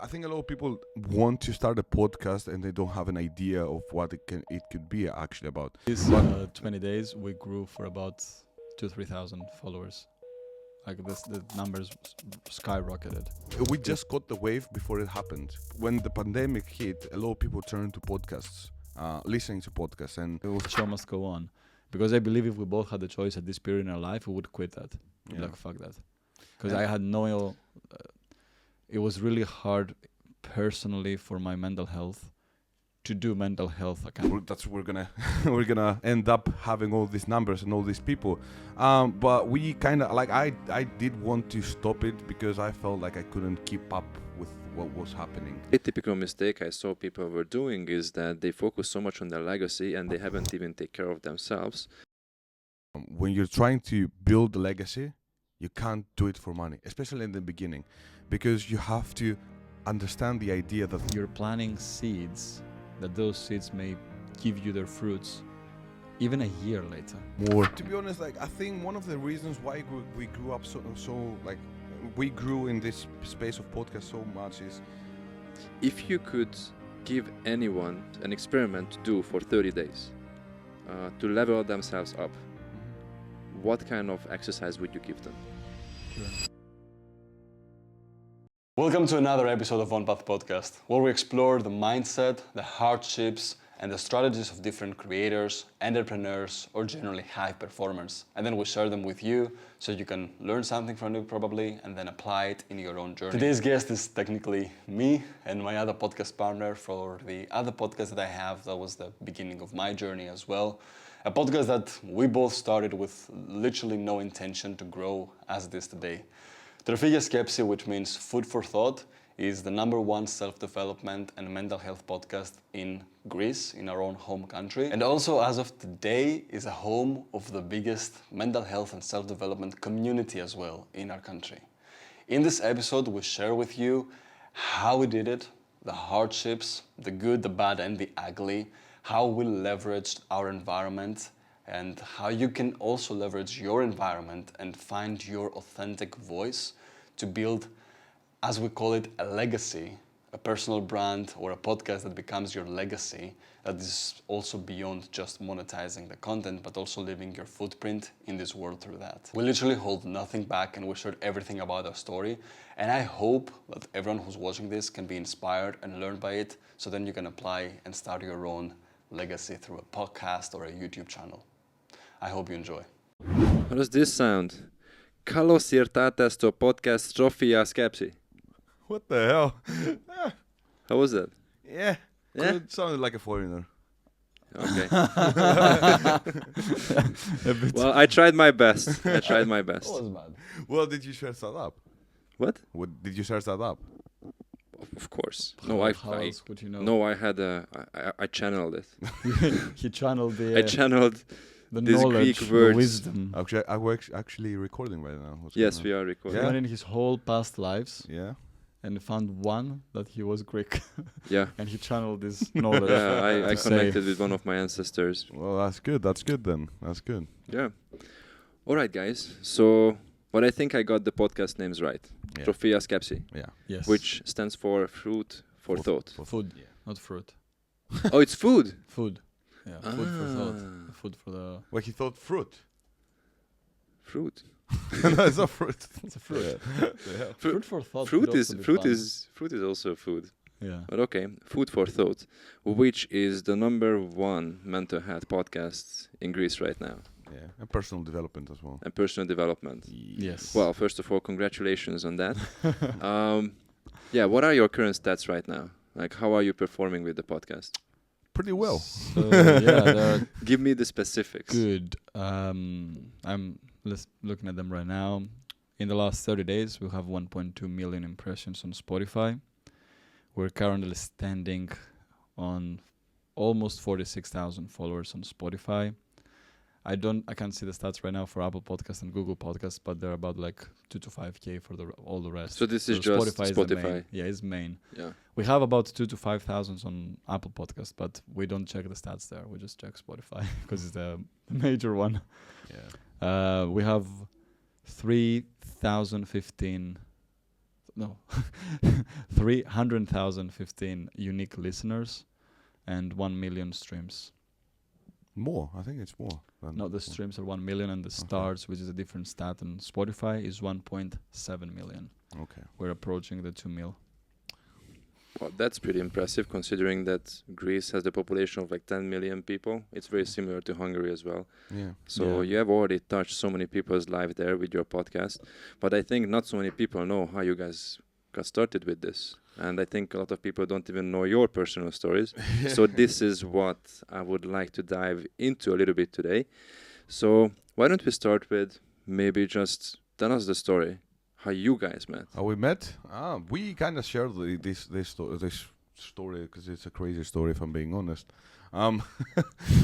I think a lot of people want to start a podcast and they don't have an idea of what it could be actually about. These 20 days, we grew for about 2,000-3,000 followers. Like the numbers skyrocketed. We just caught the wave before it happened. When the pandemic hit, a lot of people turned to podcasts, listening to podcasts, and The show must go on. Because I believe if we both had the choice at this period in our life, we would quit that. We'd be like, fuck that. Because I had no... it was really hard personally for my mental health to do mental health account. we're gonna end up having all these numbers and all these people, but we kind of like I did want to stop it because I felt like I couldn't keep up with what was happening. A typical mistake I saw people were doing is that they focus so much on their legacy and they haven't even take care of themselves. When you're trying to build a legacy, you can't do it for money, especially in the beginning, because you have to understand the idea that You're planting seeds, that those seeds may give you their fruits even a year later. more. To be honest, like I think one of the reasons why we grew up so like we grew in this space of podcast so much is If you could give anyone an experiment to do for 30 days to level themselves up, what kind of exercise would you give them? Welcome to another episode of One Path Podcast, where we explore the mindset, the hardships, and the strategies of different creators, entrepreneurs, or generally high performers. And then we share them with you so you can learn something from it probably and then apply it in your own journey. Today's guest is technically me and my other podcast partner for the other podcast that I have. That was the beginning of my journey as well. A podcast that we both started with literally no intention to grow as it is today. Trofia Skepsi, which means food for thought, is the #1 self-development and mental health podcast in Greece, in our own home country. And also, as of today, is a home of the biggest mental health and self-development community as well in our country. In this episode, we share with you how we did it, the hardships, the good, the bad, and the ugly, how we leveraged our environment, and how you can also leverage your environment and find your authentic voice to build, as we call it, a legacy, a personal brand or a podcast that becomes your legacy, that is also beyond just monetizing the content, but also leaving your footprint in this world through that. We literally hold nothing back and we shared everything about our story. And I hope that everyone who's watching this can be inspired and learn by it, so then you can apply and start your own legacy through a podcast or a YouTube channel. I hope you enjoy. How does this sound? Kalos iertate στο podcast Trofia Skepsi. what the hell? How was that? Yeah, Yeah? It sounded like a foreigner. Okay. Well, I tried my best. bad. Well, did you search that up? What? Did you search that up? Of course. How else would you know? No, I had I channeled it. He channeled I channeled the these knowledge, Greek the words. wisdom. We're actually recording right now. What's Yes, going we on? are He recording. Yeah. went in his whole past lives Yeah. and found one that he was Greek. Yeah. And he channeled this knowledge. Yeah, I to say. connected with one of my ancestors. Well, that's good. That's good then. That's good. Yeah. All right, guys. So, but I think I got the podcast names right. Yeah. Trofia Skepsi, Yeah. Yes. which stands for fruit for thought. Food, not fruit. Oh, it's food. Food. Yeah, food for thought. Ah. Food for the... Well, he thought fruit. Fruit. No, it's not fruit. It's a fruit. Yeah. Fruit for thought. Fruit could is also be fruit fun. is fruit is also food. Yeah. But okay, food for thought, which is the #1 mental health podcast in Greece right now, Yeah. And personal development as well. and personal development. Yes. Well, first of all, congratulations on that. Yeah, what are your current stats right now? Like, how are you performing with the podcast? Pretty well. So, yeah, they're Give me the specifics. good. I'm looking at them right now. In the last 30 days, we have 1.2 million impressions on Spotify. We're currently standing on almost 46,000 followers on Spotify. I can't see the stats right now for Apple Podcasts and Google Podcasts, but they're about like 2 to 5K for all the rest. So this is just is the Spotify. main. Yeah, it's main. Yeah. We have about 2 to 5,000 on Apple Podcasts, but we don't check the stats there. We just check Spotify because it's the major one. Yeah. We have 3,015 300,015 unique listeners and 1 million streams. More, I think it's more. No, the streams are 1 million, and the starts, which is a different stat on Spotify, is 1.7 million. Okay. We're approaching the 2 mil. Well, that's pretty impressive considering that Greece has the population of like 10 million people. It's very similar to Hungary as well. Yeah. So you have already touched so many people's life there with your podcast. But I think not so many people know how you guys got started with this. And I think a lot of people don't even know your personal stories. So this is what I would like to dive into a little bit today. So why don't we start with maybe just tell us the story, how you guys met. How we met? We kind of shared this story because it's a crazy story, if I'm being honest.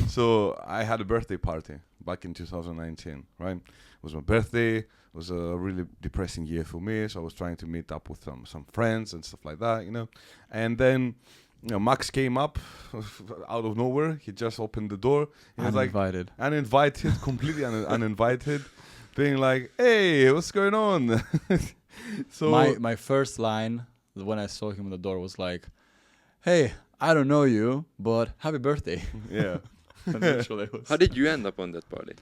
So I had a birthday party back in 2019, right? It was my birthday. It was a really depressing year for me, so I was trying to meet up with some friends and stuff like that, you know. And then, Max came up out of nowhere. He just opened the door. He was like uninvited, completely uninvited, being like, "Hey, what's going on?" So my first line when I saw him in the door was like, "Hey, I don't know you, but happy birthday." Yeah. How did you end up on that party?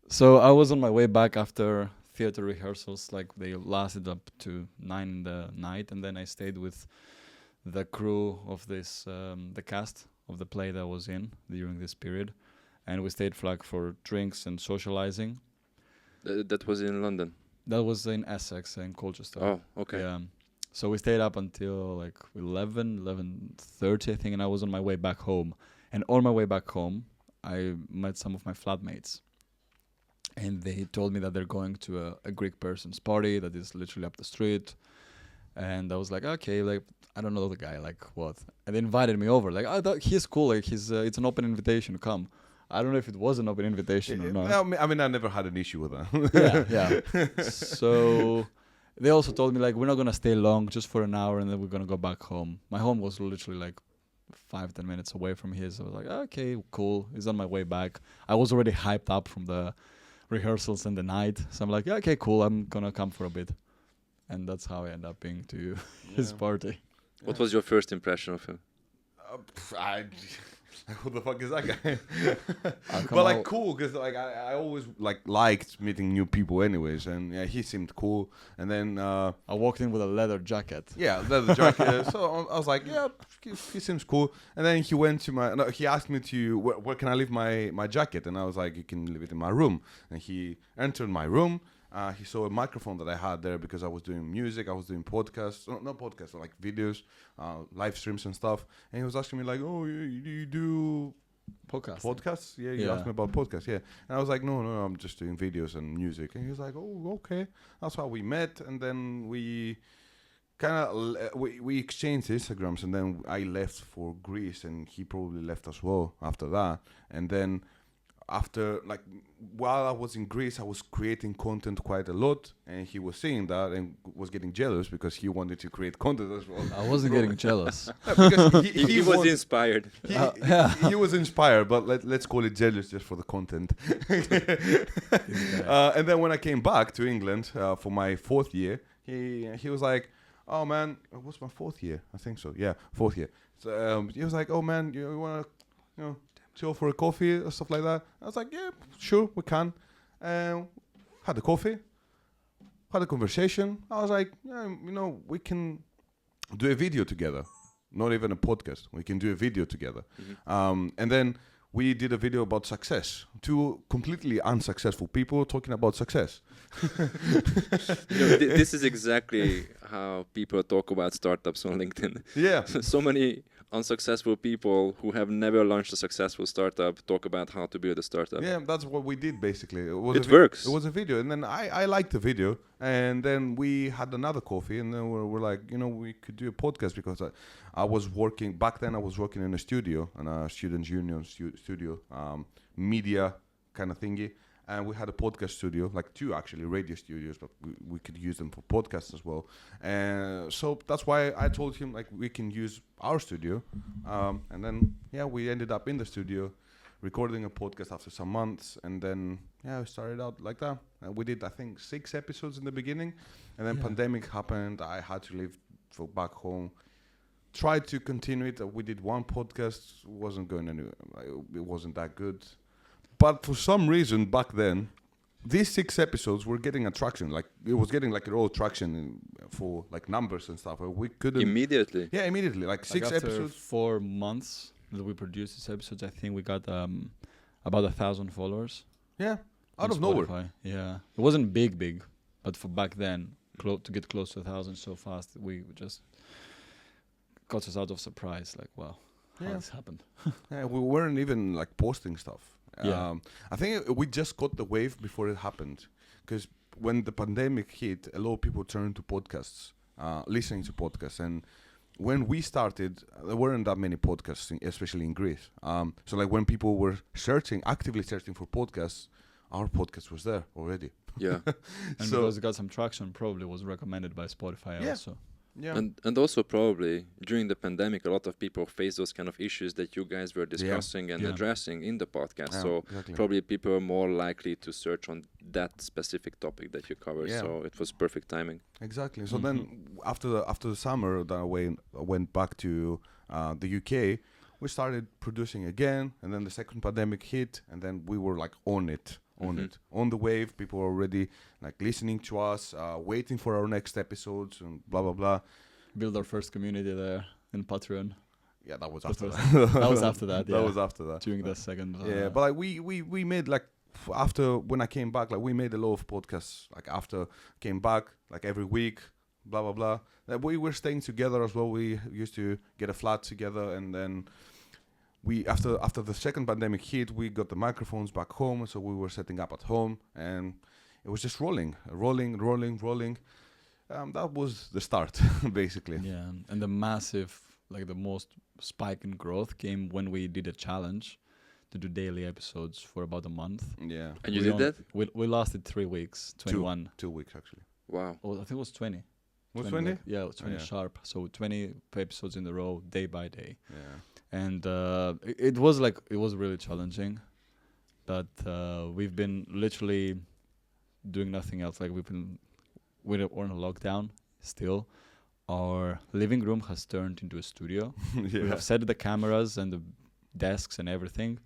So I was on my way back after theater rehearsals, like they lasted up to 9 in the night, and then I stayed with the crew of this, the cast of the play that I was in during this period, and we stayed for drinks and socializing. That was in London? That was in Essex, in Colchester. Oh, okay. Yeah. So we stayed up until like 11:30, I think, and I was on my way back home. And on my way back home, I met some of my flatmates. And they told me that they're going to a Greek person's party that is literally up the street. And I was like, okay, like, I don't know the guy, like, what? And they invited me over. Like, I thought he's cool, like, it's an open invitation, come. I don't know if it was an open invitation or not. I mean, I never had an issue with that. Yeah. So they also told me, like, we're not going to stay long, just for an hour, and then we're going to go back home. My home was literally, like, 5-10 minutes away from his. I was like, okay, cool. He's on my way back. I was already hyped up from the rehearsals in the night. So I'm like, yeah, okay, cool. I'm going to come for a bit. And that's how I end up being to his party. What was your first impression of him? Who the fuck is that guy? But like cool, because like I always liked meeting new people anyways, and yeah, he seemed cool. And then I walked in with a leather jacket. Yeah, leather jacket. So I was like, yeah, he seems cool. And then he went to he asked me to where can I leave my jacket, and I was like, you can leave it in my room. And he entered my room. He saw a microphone that I had there because I was doing music, I was doing podcasts, not podcasts, like videos, live streams and stuff. And he was asking me like, oh, you do podcasts? Yeah, you asked me about podcasts, yeah. And I was like, no, I'm just doing videos and music. And he was like, oh, okay. That's how we met. And then we kind of, we exchanged Instagrams, and then I left for Greece, and he probably left as well after that. And then after, like, while I was in Greece, I was creating content quite a lot, and he was seeing that and was getting jealous because he wanted to create content as well. I wasn't getting jealous. Because he was inspired. He was inspired, but let's call it jealous just for the content. And then when I came back to England for my 4th year, he was like, oh man, what's my 4th year? I think so. Yeah, 4th year. So he was like, oh man, you want to, chill for a coffee or stuff like that? I was like, yeah, sure, we can. Had a coffee, had a conversation. I was like, yeah, we can do a video together. Not even a podcast. We can do a video together. Mm-hmm. And then we did a video about success. 2 completely unsuccessful people talking about success. This is exactly how people talk about startups on LinkedIn. Yeah. So many unsuccessful people who have never launched a successful startup talk about how to build a startup. Yeah, that's what we did basically. It works. It was a video, and then I liked the video, and then we had another coffee, and then we're like, we could do a podcast because I was working back then. I was working in a studio, in a students' union studio, media kind of thingy. And we had a podcast studio, like 2 actually, radio studios, but we could use them for podcasts as well. And so that's why I told him, like, we can use our studio. And then, we ended up in the studio recording a podcast after some months, and then we started out like that. We did, I think, 6 episodes in the beginning, and then pandemic happened. I had to leave for back home. Tried to continue it. We did 1 podcast. Wasn't going anywhere. It wasn't that good. But for some reason back then, these 6 episodes were getting attraction. Like it was getting like a raw traction for like numbers and stuff. We couldn't Immediately. Yeah, immediately. Like 6 after episodes. 4 months that we produced these episodes, I think we got about 1,000 followers. Yeah, on out of nowhere. Spotify. Yeah, it wasn't big, but for back then, to get close to 1,000 so fast, we just got us out of surprise. Like, wow, how this happened? Yeah, we weren't even like posting stuff. Yeah. I think we just caught the wave before it happened, because when the pandemic hit, a lot of people turned to podcasts, listening to podcasts, and when we started, there weren't that many podcasts, especially in Greece. So like when people were actively searching for podcasts, our podcast was there already. Yeah. And So- because it got some traction, probably was recommended by Spotify Yeah. also. Yeah. And also probably during the pandemic, a lot of people face those kind of issues that you guys were discussing and Yeah. addressing in the podcast. Yeah, So exactly. probably people are more likely to search on that specific topic that you covered. Yeah. So it was perfect timing. Exactly. So then after the summer, that I went back to the UK. We started producing again, and then the second pandemic hit, and then we were like on it, on the wave. People were already like listening to us, waiting for our next episodes, and blah blah blah. Build our first community there in Patreon. Yeah, that was That after was- that. that was after that, That yeah. was after that. During the second. Yeah, but like we made like after when I came back, like we made a lot of podcasts. Like after came back, like every week, blah blah blah. Like we were staying together as well. We used to get a flat together, and then we after the second pandemic hit, we got the microphones back home, so we were setting up at home, and it was just rolling. That was the start, basically. Yeah, and the massive, like the most spike in growth came when we did a challenge to do daily episodes for about a month. Yeah, And you We did only- that? We lasted 3 weeks, 21. 2 weeks actually. Wow. Oh, I think it was 20. Was 20, 20? like- yeah, it was 20 yeah. sharp. So 20 episodes in a row, day by day. Yeah. And it was really challenging, but we've been literally doing nothing else. Like we're on a lockdown still. Our living room has turned into a studio. Yeah. We have set the cameras and the desks and everything.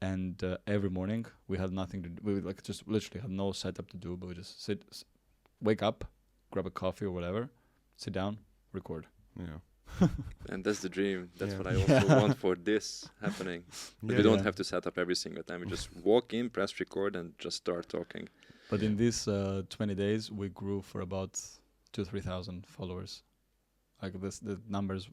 And every morning we had nothing to do. We like just literally had no setup to do, but we just wake up, grab a coffee or whatever, sit down, record. Yeah. And that's the dream. That's Yeah. what I also want for this happening. That we don't Yeah. have to set up every single time. We just walk in, press record, and just start talking. But in these 20 days, we grew for about 2,000-3,000 followers. Like the numbers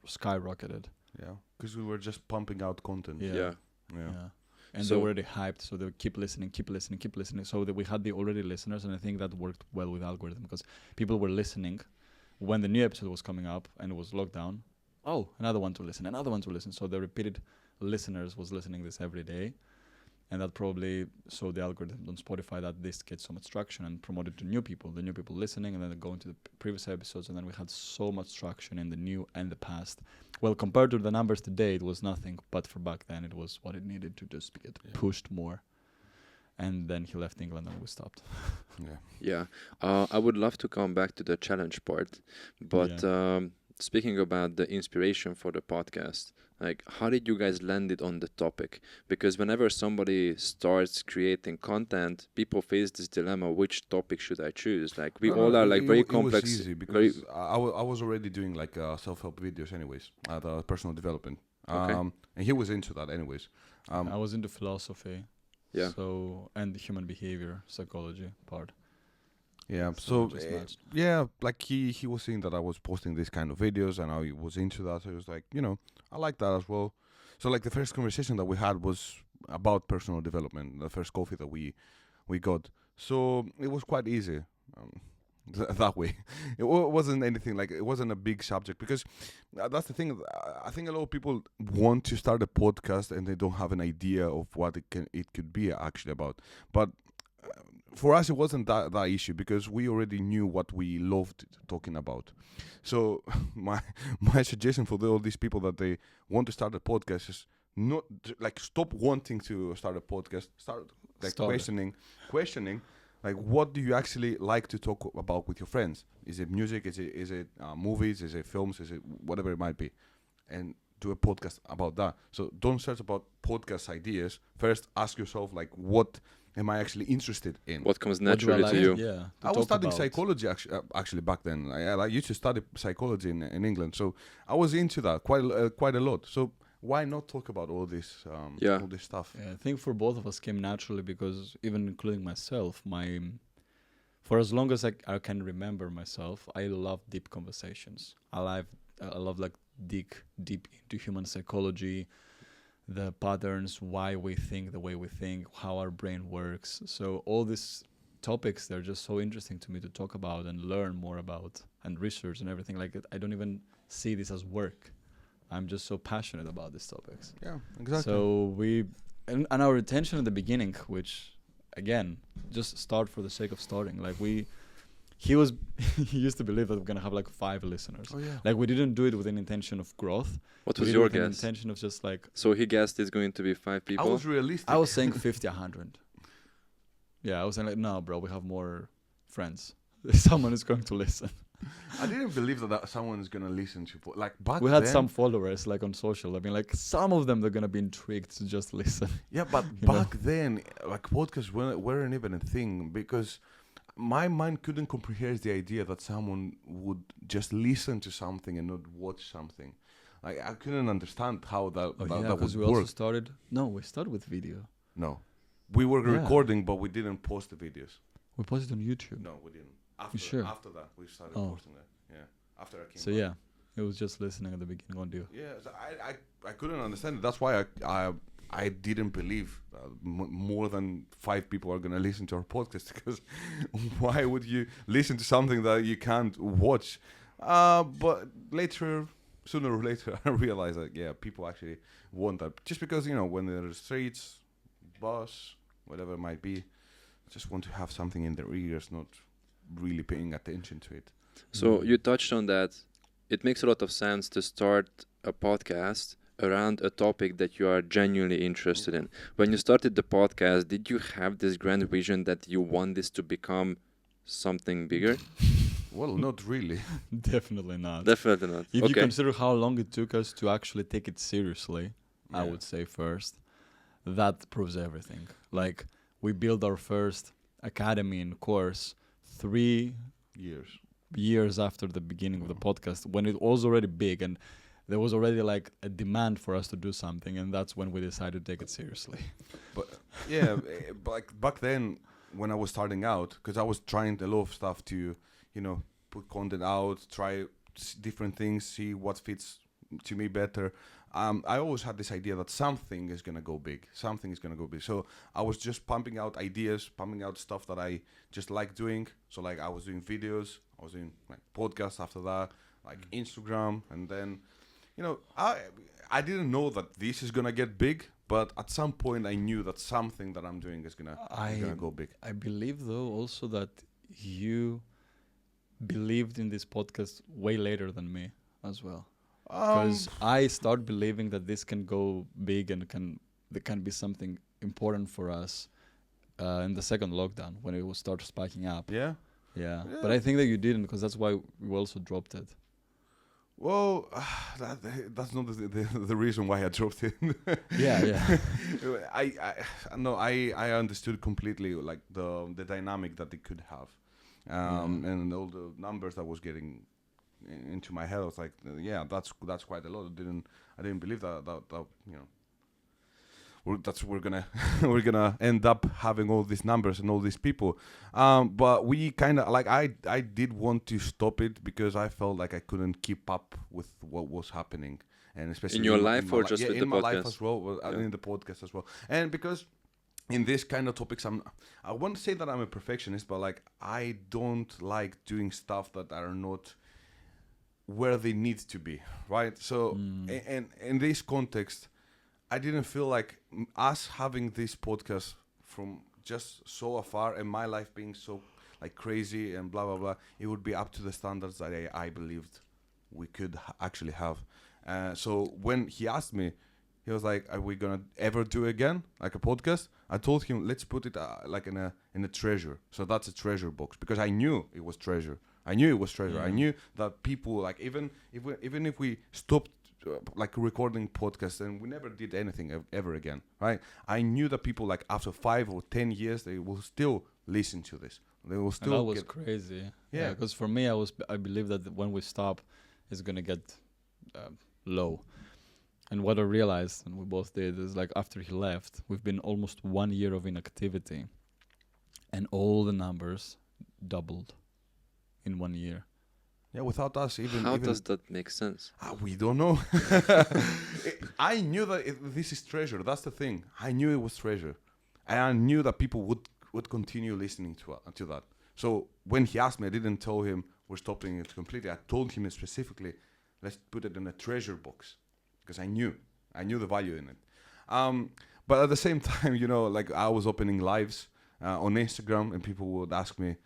skyrocketed. Yeah. Because we were just pumping out content. Yeah. Yeah. Yeah. And So- they're already hyped, so they keep listening. So that we had the already listeners, and I think that worked well with algorithm because people were listening when the new episode was coming up and it was lockdown. Oh, another one to listen. So the repeated listeners was listening this every day. And that probably showed the algorithm on Spotify that this gets so much traction and promoted to new people. The new people listening and then going to the previous episodes. And then we had so much traction in the new and the past. Well, compared to the numbers today, it was nothing. But for back then, it was what it needed to just get pushed more. And then he left England and we stopped. Yeah. Yeah. I would love to come back to the challenge part. But speaking about the inspiration for the podcast, like how did you guys land it on the topic? Because whenever somebody starts creating content, people face this dilemma, which topic should I choose? Like we all are like very complex. It was easy very because I was already doing like self-help videos anyways, personal development. Okay. And he was into that anyways. I was into philosophy. Yeah. So, and the human behavior, psychology part. Yeah, So so we just matched. yeah, like he was seeing that I was posting this kind of videos and I was into that. So he was like, I like that as well. So like the first conversation that we had was about personal development, the first coffee that we got. So it was quite easy that way. It wasn't anything like, it wasn't a big subject because that's the thing. I think a lot of people want to start a podcast and they don't have an idea of what it could be actually about. But for us, it wasn't that issue because we already knew what we loved talking about. So my suggestion for all these people that they want to start a podcast is not like stop wanting to start a podcast, start like Start it. questioning like what do you actually like to talk about with your friends? Is it music? Is it movies? Is it films? Is it whatever it might be? And do a podcast about that. So don't search about podcast ideas. First, ask yourself like, what am I actually interested in? What comes What do I naturally like? to you? Yeah. I was studying psychology actually back then. I used to study psychology in England, so I was into that quite a lot. So why not talk about all this Yeah. all this stuff? Yeah, I think for both of us came naturally because even including myself, for as long as I can remember myself, I love deep conversations. I love like deep into human psychology, the patterns, why we think the way we think, how our brain works. So all these topics, they're just so interesting to me to talk about and learn more about and research and everything. Like I don't even see this as work. I'm just so passionate about these topics. Yeah, exactly. So and our intention at the beginning, which again, just start for the sake of starting. Like he used to believe that we're gonna have like 5 listeners. Oh yeah. Like we didn't do it with an intention of growth. What We was did it your with an guess? intention of just like So he guessed it's going to be 5 I people. was realistic. I was saying 50, 100. Yeah, I was saying like, no, bro, we have more friends. Someone is going to listen. I didn't believe that someone is gonna listen to like back We had then, some followers like on social. I mean, like some of them they're gonna be intrigued to just listen. Yeah, but you know? back then, like podcasts weren't even a thing because my mind couldn't comprehend the idea that someone would just listen to something and not watch something. Like I couldn't understand how that Oh that, yeah, that because would we work. also started. No, we started with video. No, we were Yeah. recording, but we didn't post the videos. We posted on YouTube. No, we didn't. sure? After that, we started Oh. posting that. Yeah, after I came. So back. yeah, it was just listening at the beginning on you. Yeah, so I couldn't understand it. That's why I didn't believe more than 5 people are gonna listen to our podcast because why would you listen to something that you can't watch? But sooner or later, I realized that yeah, people actually want that just because when they're streets, bus, whatever it might be, just want to have something in their ears, not really paying attention to it. So you touched on that. It makes a lot of sense to start a podcast around a topic that you are genuinely interested in. When you started the podcast, did you have this grand vision that you want this to become something bigger? Well, not really. Definitely not. Definitely not. If you Okay. consider how long it took us to actually take it seriously, I Yeah. would say first, that proves everything. Like we built our first academy and course 3 Years. years after the beginning of the podcast, when it was already big and there was already like a demand for us to do something, and that's when we decided to take it seriously. But yeah, but like back then when I was starting out, because I was trying a lot of stuff to, put content out, try different things, see what fits to me better. I always had this idea that something is gonna go big. Something is gonna go big. So I was just pumping out ideas, pumping out stuff that I just like doing. So like I was doing videos, I was doing like podcasts after that, like Instagram, and then, I didn't know that this is gonna get big. But at some point, I knew that something that I'm doing is gonna go big. I believe though also that you believed in this podcast way later than me as well. Because I start believing that this can go big and there can be something important for us in the second lockdown when it will start spiking up. Yeah. Yeah. But I think that you didn't, because that's why we also dropped it. Well, that's not the reason why I dropped it. Yeah. I understood completely like the dynamic that it could have, and all the numbers that was getting into my head. I was like, yeah, that's quite a lot. I didn't believe that we're gonna end up having all these numbers and all these people. But we kind of like I did want to stop it because I felt like I couldn't keep up with what was happening, and especially In your life or just with in the my life podcast? as well, in the podcast as well, and because. In this kind of topics, I won't say that I'm a perfectionist, but like I don't like doing stuff that are not where they need to be, right? So, and in this context, I didn't feel like us having this podcast from just so afar and my life being so like crazy and blah blah blah, it would be up to the standards that I believed we could actually have. So when he asked me, He was like, "Are we gonna ever do again like a podcast?" I told him, "Let's put it like in a treasure." So that's a treasure box because I knew it was treasure. I knew it was treasure. I knew that people like even if we stopped like recording podcasts and we never did anything ever again, right? I knew that people like after 5 or 10 years they will still listen to this. They will still. And that was crazy. Yeah, because for me, I believe that when we stop, it's gonna get low. And what I realized, and we both did, is like after he left, we've been almost 1 year of inactivity, and all the numbers doubled in 1 year. Yeah, without us even. How does that make sense? We don't know. I knew that this is treasure. That's the thing. I knew it was treasure, and I knew that people would continue listening to that. So when he asked me, I didn't tell him we're stopping it completely. I told him specifically, let's put it in a treasure box, because I knew the value in it. But at the same time, you know, like I was opening lives on Instagram, and people would ask me,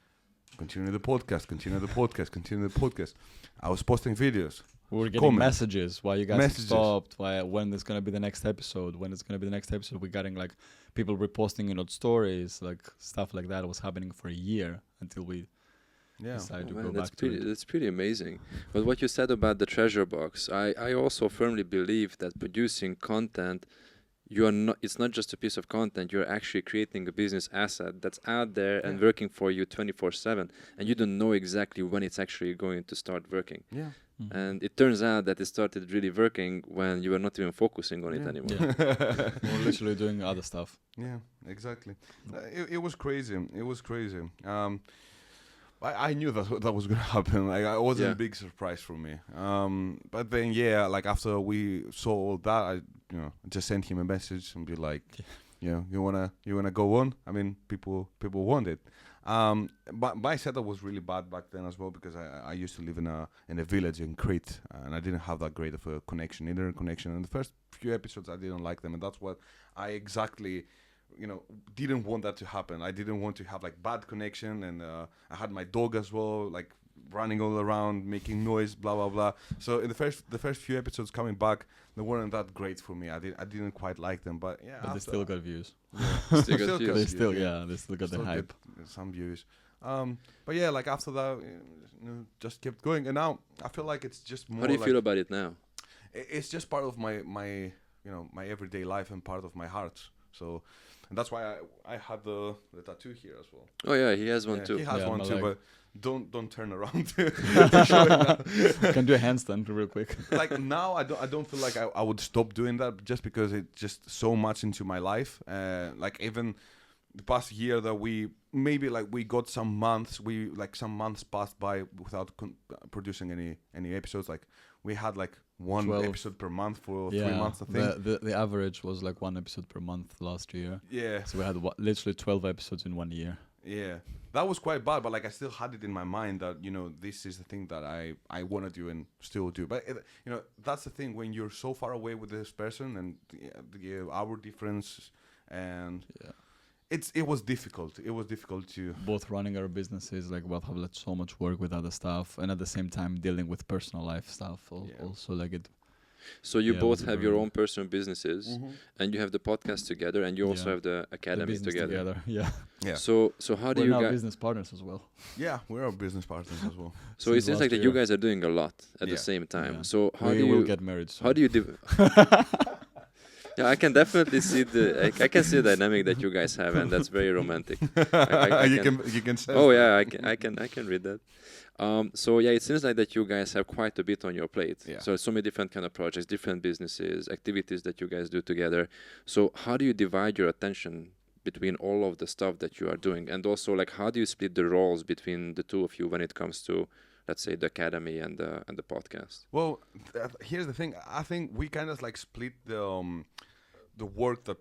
continue the podcast, continue the podcast, continue the podcast. I was posting videos. We were getting messages why you guys stopped, when there's gonna be the next episode, We're getting like people reposting stories, like stuff like that was happening for a year until we decided to go back to it. That's pretty amazing. But what you said about the treasure box, I also firmly believe that producing content, it's not just a piece of content, you're actually creating a business asset that's out there and working for you 24/7, and you don't know exactly when it's actually going to start working. Yeah. Mm-hmm. And it turns out that it started really working when you were not even focusing on it anymore. Yeah. We're literally doing other stuff. Yeah, exactly. It was crazy. It was crazy. I knew that was gonna happen. Like, it wasn't a big surprise for me. But then, like after we saw all that, I just sent him a message and be like, you wanna go on? I mean, people want it. But my setup was really bad back then as well, because I used to live in a village in Crete, and I didn't have that great of a internet connection. And the first few episodes I didn't like them, and that's what I exactly didn't want that to happen. I didn't want to have like bad connection, and I had my dog as well, like running all around, making noise, blah blah blah. So in the first few episodes coming back, they weren't that great for me. I didn't quite like them, but but they still got views. Still got views. They still got the hype. Some views. But like after that, just kept going, and now I feel like it's just more. How do you feel about it now? It's just part of my my everyday life and part of my heart. So. And that's why I had the tattoo here as well. Oh yeah, he has one too. He has one too, leg. but don't turn around to show it now. Can do a handstand real quick. Like now, I don't feel like I would stop doing that, just because it's just so much into my life. Like even the past year that we got some months passed by without producing any episodes. Like we had like 1 episode per month for 3 months, I think. The average was like 1 episode per month last year. Yeah. So we had literally 12 episodes in 1 year. Yeah. That was quite bad, but like I still had it in my mind that, this is the thing that I want to do and still do. But, that's the thing when you're so far away with this person and the hour difference, and it was difficult. It was difficult to both running our businesses, like we'll have like so much work with other stuff, and at the same time dealing with personal life stuff. Also, like it. So you both have your own personal businesses, and you have the podcast together, and you also have the academy together. Yeah. So how do you guys? guys? Business partners as well. Yeah, we're our business partners as well. So it seems like that you guys are doing a lot at the same time. Yeah. So how do you will get married soon. How do you do? Yeah, I can definitely see I can see the dynamic that you guys have, and that's very romantic. You can say. Oh yeah, I can read that. So it seems like that you guys have quite a bit on your plate. Yeah. So many different kind of projects, different businesses, activities that you guys do together. So how do you divide your attention between all of the stuff that you are doing, and also like how do you split the roles between the two of you when it comes to, let's say, the academy and the podcast? Well, here's the thing. I think we kind of like split the work that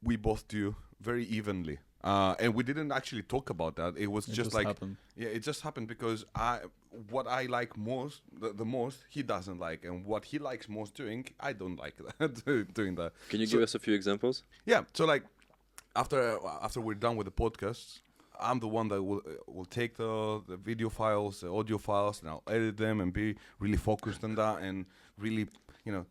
we both do very evenly. And we didn't actually talk about that. It was just like happened. Yeah, it just happened because what I like most, the most, he doesn't like, and what he likes most doing, I don't like that doing that. Can you give us a few examples? Yeah. So like after we're done with the podcast, I'm the one that will take the video files, the audio files, and I'll edit them and be really focused on that and really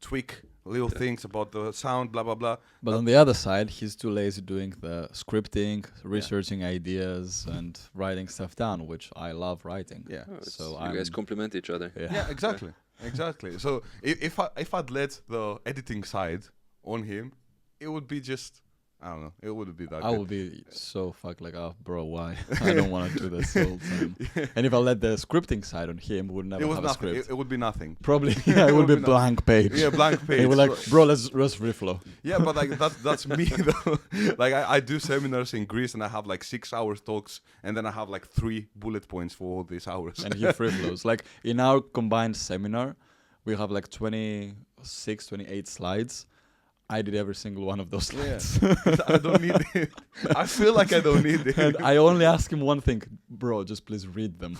tweak little things about the sound, blah blah blah. But on the other side, he's too lazy doing the scripting, researching ideas, and writing stuff down, which I love writing. Yeah. So you guys complement each other. Yeah, exactly. Exactly. So if I'd let the editing side on him, it would be just, I don't know, it wouldn't be that I good. would be so fucked like, oh, bro, why? I don't want to do this all the time. And if I let the scripting side on him, we would never It was have a nothing. script. It would be nothing. Probably, it would be blank page. Yeah, blank page. And we're like, bro, let's riff flow. Yeah, but like that's me though. Like I do seminars in Greece and I have like 6 hours talks and then I have like 3 bullet points for all these hours. And he free flows. Like in our combined seminar, we have like 26, 28 slides. I did every single one of those slides. Yeah. I don't need it. I feel like I don't need it. And I only ask him one thing, bro, just please read them.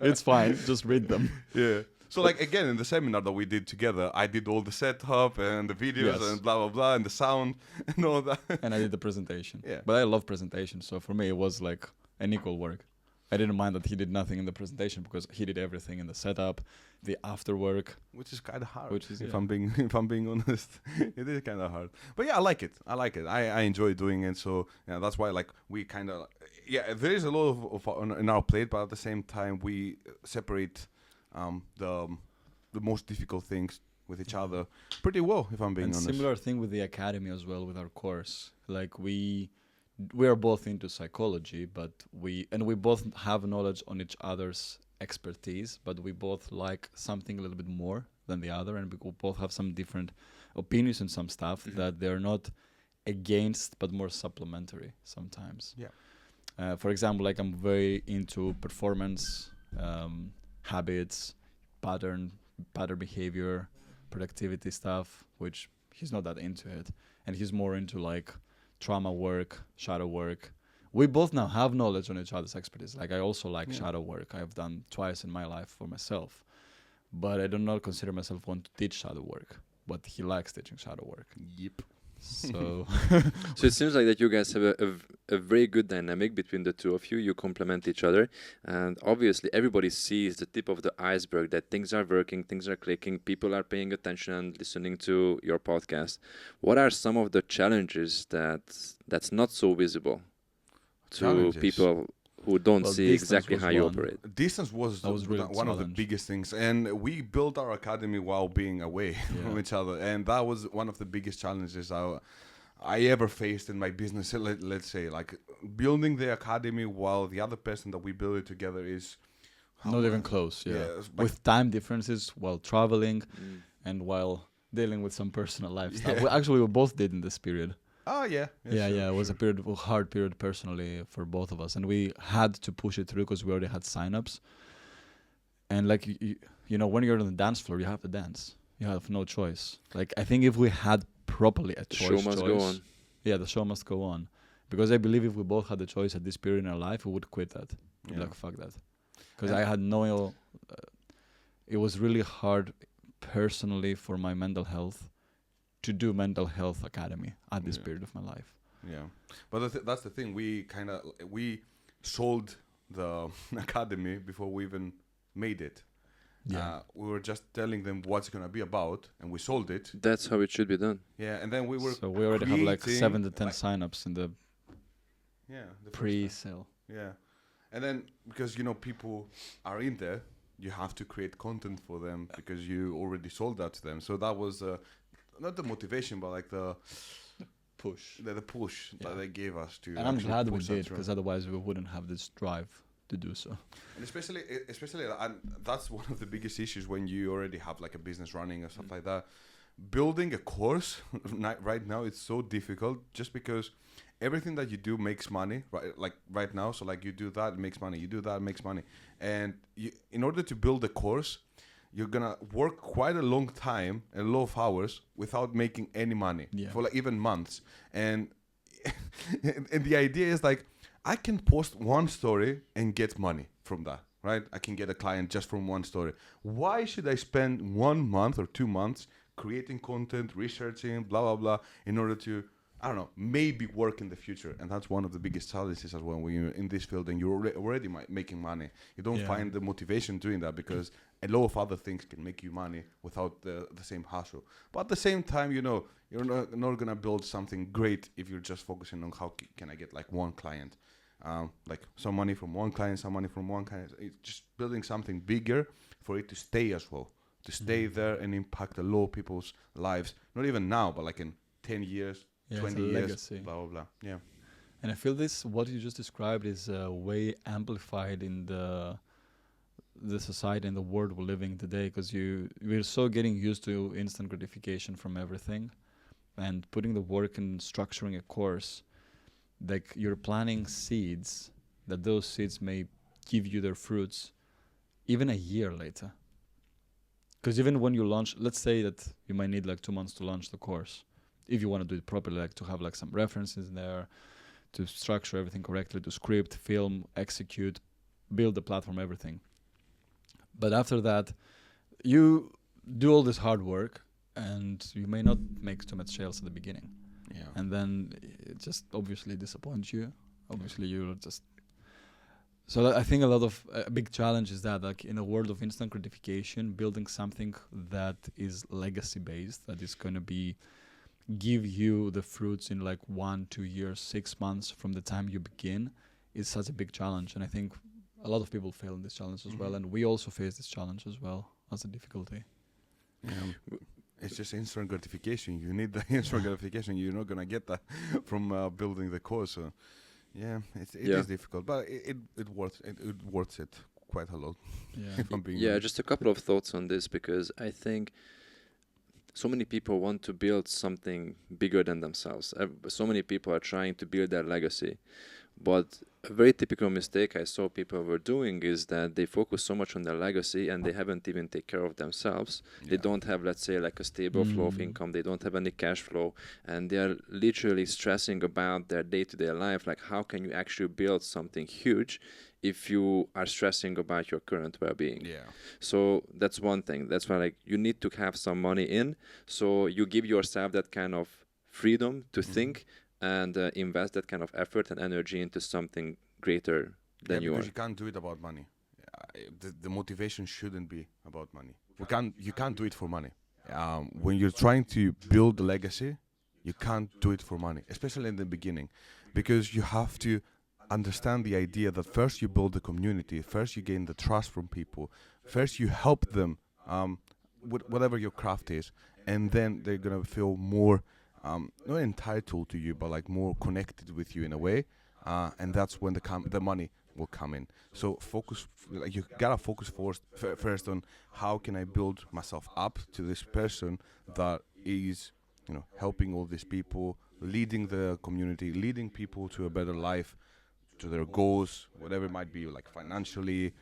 It's fine, just read them. Yeah. So like again in the seminar that we did together, I did all the setup and the videos Yes. and blah blah blah and the sound and all that. And I did the presentation. Yeah. But I love presentation, so for me it was like an equal work. I didn't mind that he did nothing in the presentation because he did everything in the setup, the after work. Which is kind of hard. Which is, if yeah. I'm being honest, it is kind of hard. But yeah, I like it. I enjoy doing it. So yeah, that's why like we kind of there is a lot of on in our plate, but at the same time we separate the most difficult things with each other pretty well. If I'm being And honest. similar thing with the academy as well with our course. Like we are both into psychology, but we both have knowledge on each other's expertise, but we both like something a little bit more than the other, and we both have some different opinions on some stuff that they're not against but more supplementary sometimes. Yeah. For example, like I'm very into performance, habits, pattern behavior, productivity stuff, which he's not that into it, and he's more into like trauma work, shadow work. We both now have knowledge on each other's expertise. Like I also like shadow work. I've done twice in my life for myself, but I do not consider myself one to teach shadow work. But he likes teaching shadow work. Yep. So, So it seems like that you guys have a very good dynamic between the two of you. You complement each other, and obviously everybody sees the tip of the iceberg, that things are working, things are clicking, people are paying attention and listening to your podcast. What are some of the challenges that's not so visible to people who don't see exactly how you operate? Distance was really one of the biggest things, and we built our academy while being away from each other, and that was one of the biggest challenges I ever faced in my business. Let's say, like building the academy while the other person that we build it together is not even close. With time differences while traveling and while dealing with some personal life stuff. Well, actually, we both did in this period. Oh yeah. It was a hard period personally for both of us, and we had to push it through because we already had signups. And like you know, when you're on the dance floor, you have to dance. You have no choice. Like I think if we had properly a choice, the show must go on. Yeah, the show must go on, because I believe if we both had the choice at this period in our life, we would quit that. We'd be like fuck that, because I had no. It was really hard personally for my mental health to do mental health academy at this period of my life. Yeah, but that's the thing. We sold the academy before we even made it. Yeah, we were just telling them what's gonna be about, and we sold it. That's how it should be done. Yeah, and then we were. So we already have like 7 to 10 signups in the the pre-sale. Yeah, and then because people are in there, you have to create content for them because you already sold that to them. So that was not the motivation, but like the push. The push that they gave us to. And I'm glad we did, because otherwise we wouldn't have this drive to do so. And especially, and that's one of the biggest issues when you already have like a business running or stuff like that. Building a course right now, it's so difficult just because everything that you do makes money right now. So like you do that, it makes money. You do that, it makes money. And in order to build a course, you're gonna work quite a long time, a lot of hours, without making any money for like even months. And and the idea is like, I can post one story and get money from that, right? I can get a client just from one story. Why should I spend 1 month or 2 months creating content, researching, blah blah blah, in order to I don't know, maybe work in the future. And that's one of the biggest challenges as well when you're in this field and you're already making money. You don't Yeah. find the motivation doing that because a lot of other things can make you money without the same hustle. But at the same time, you know, you're not going to build something great if you're just focusing on how can I get like one client. Like some money from one client, some money from one client. It's just building something bigger for it to stay as well. To stay there and impact a lot of people's lives. Not even now, but like in 10 years, Yeah, 20 it's a years, legacy. blah, blah, blah. Yeah. And I feel this, what you just described, is way amplified in the society and the world we're living today, because we're so getting used to instant gratification from everything, and putting the work in structuring a course, like you're planting seeds, that those seeds may give you their fruits even a year later. Because even when you launch, let's say that you might need like 2 months to launch the course, if you want to do it properly, like to have like some references there, to structure everything correctly, to script, film, execute, build the platform, everything. But after that, you do all this hard work and you may not make too much sales at the beginning. Yeah. And then it just obviously disappoints you. Obviously you're just... So I think a big challenge is that, like, in a world of instant gratification, building something that is legacy based, that is going to give you the fruits in like 1, 2 years, 6 months from the time you begin, is such a big challenge. And I think a lot of people fail in this challenge as well. And we also face this challenge as well as a difficulty. Yeah. It's just instant gratification. You need the instant gratification. You're not gonna get that from building the course. So, yeah, it is difficult, but it worth it quite a lot. Yeah. If I'm being Yeah, honest. just a couple of thoughts on this, because I think so many people want to build something bigger than themselves. So many people are trying to build their legacy. But a very typical mistake I saw people were doing is that they focus so much on their legacy and they haven't even take care of themselves. They don't have, let's say, like a stable flow of income. They don't have any cash flow, and they are literally stressing about their day-to-day life. Like, how can you actually build something huge if you are stressing about your current well-being? Yeah. So that's one thing. That's why, like, you need to have some money in, so you give yourself that kind of freedom to think and invest that kind of effort and energy into something greater than you are. Because you can't do it about money. The motivation shouldn't be about money. You can't do it for money. When you're trying to build a legacy, you can't do it for money, especially in the beginning, because you have to understand the idea that first you build the community, first you gain the trust from people, first you help them with whatever your craft is, and then they're gonna feel more not entitled to you, but like more connected with you in a way, and that's when the money will come in. So you gotta focus first on how can I build myself up to this person that is, helping all these people, leading the community, leading people to a better life, to their goals, whatever it might be, like financially,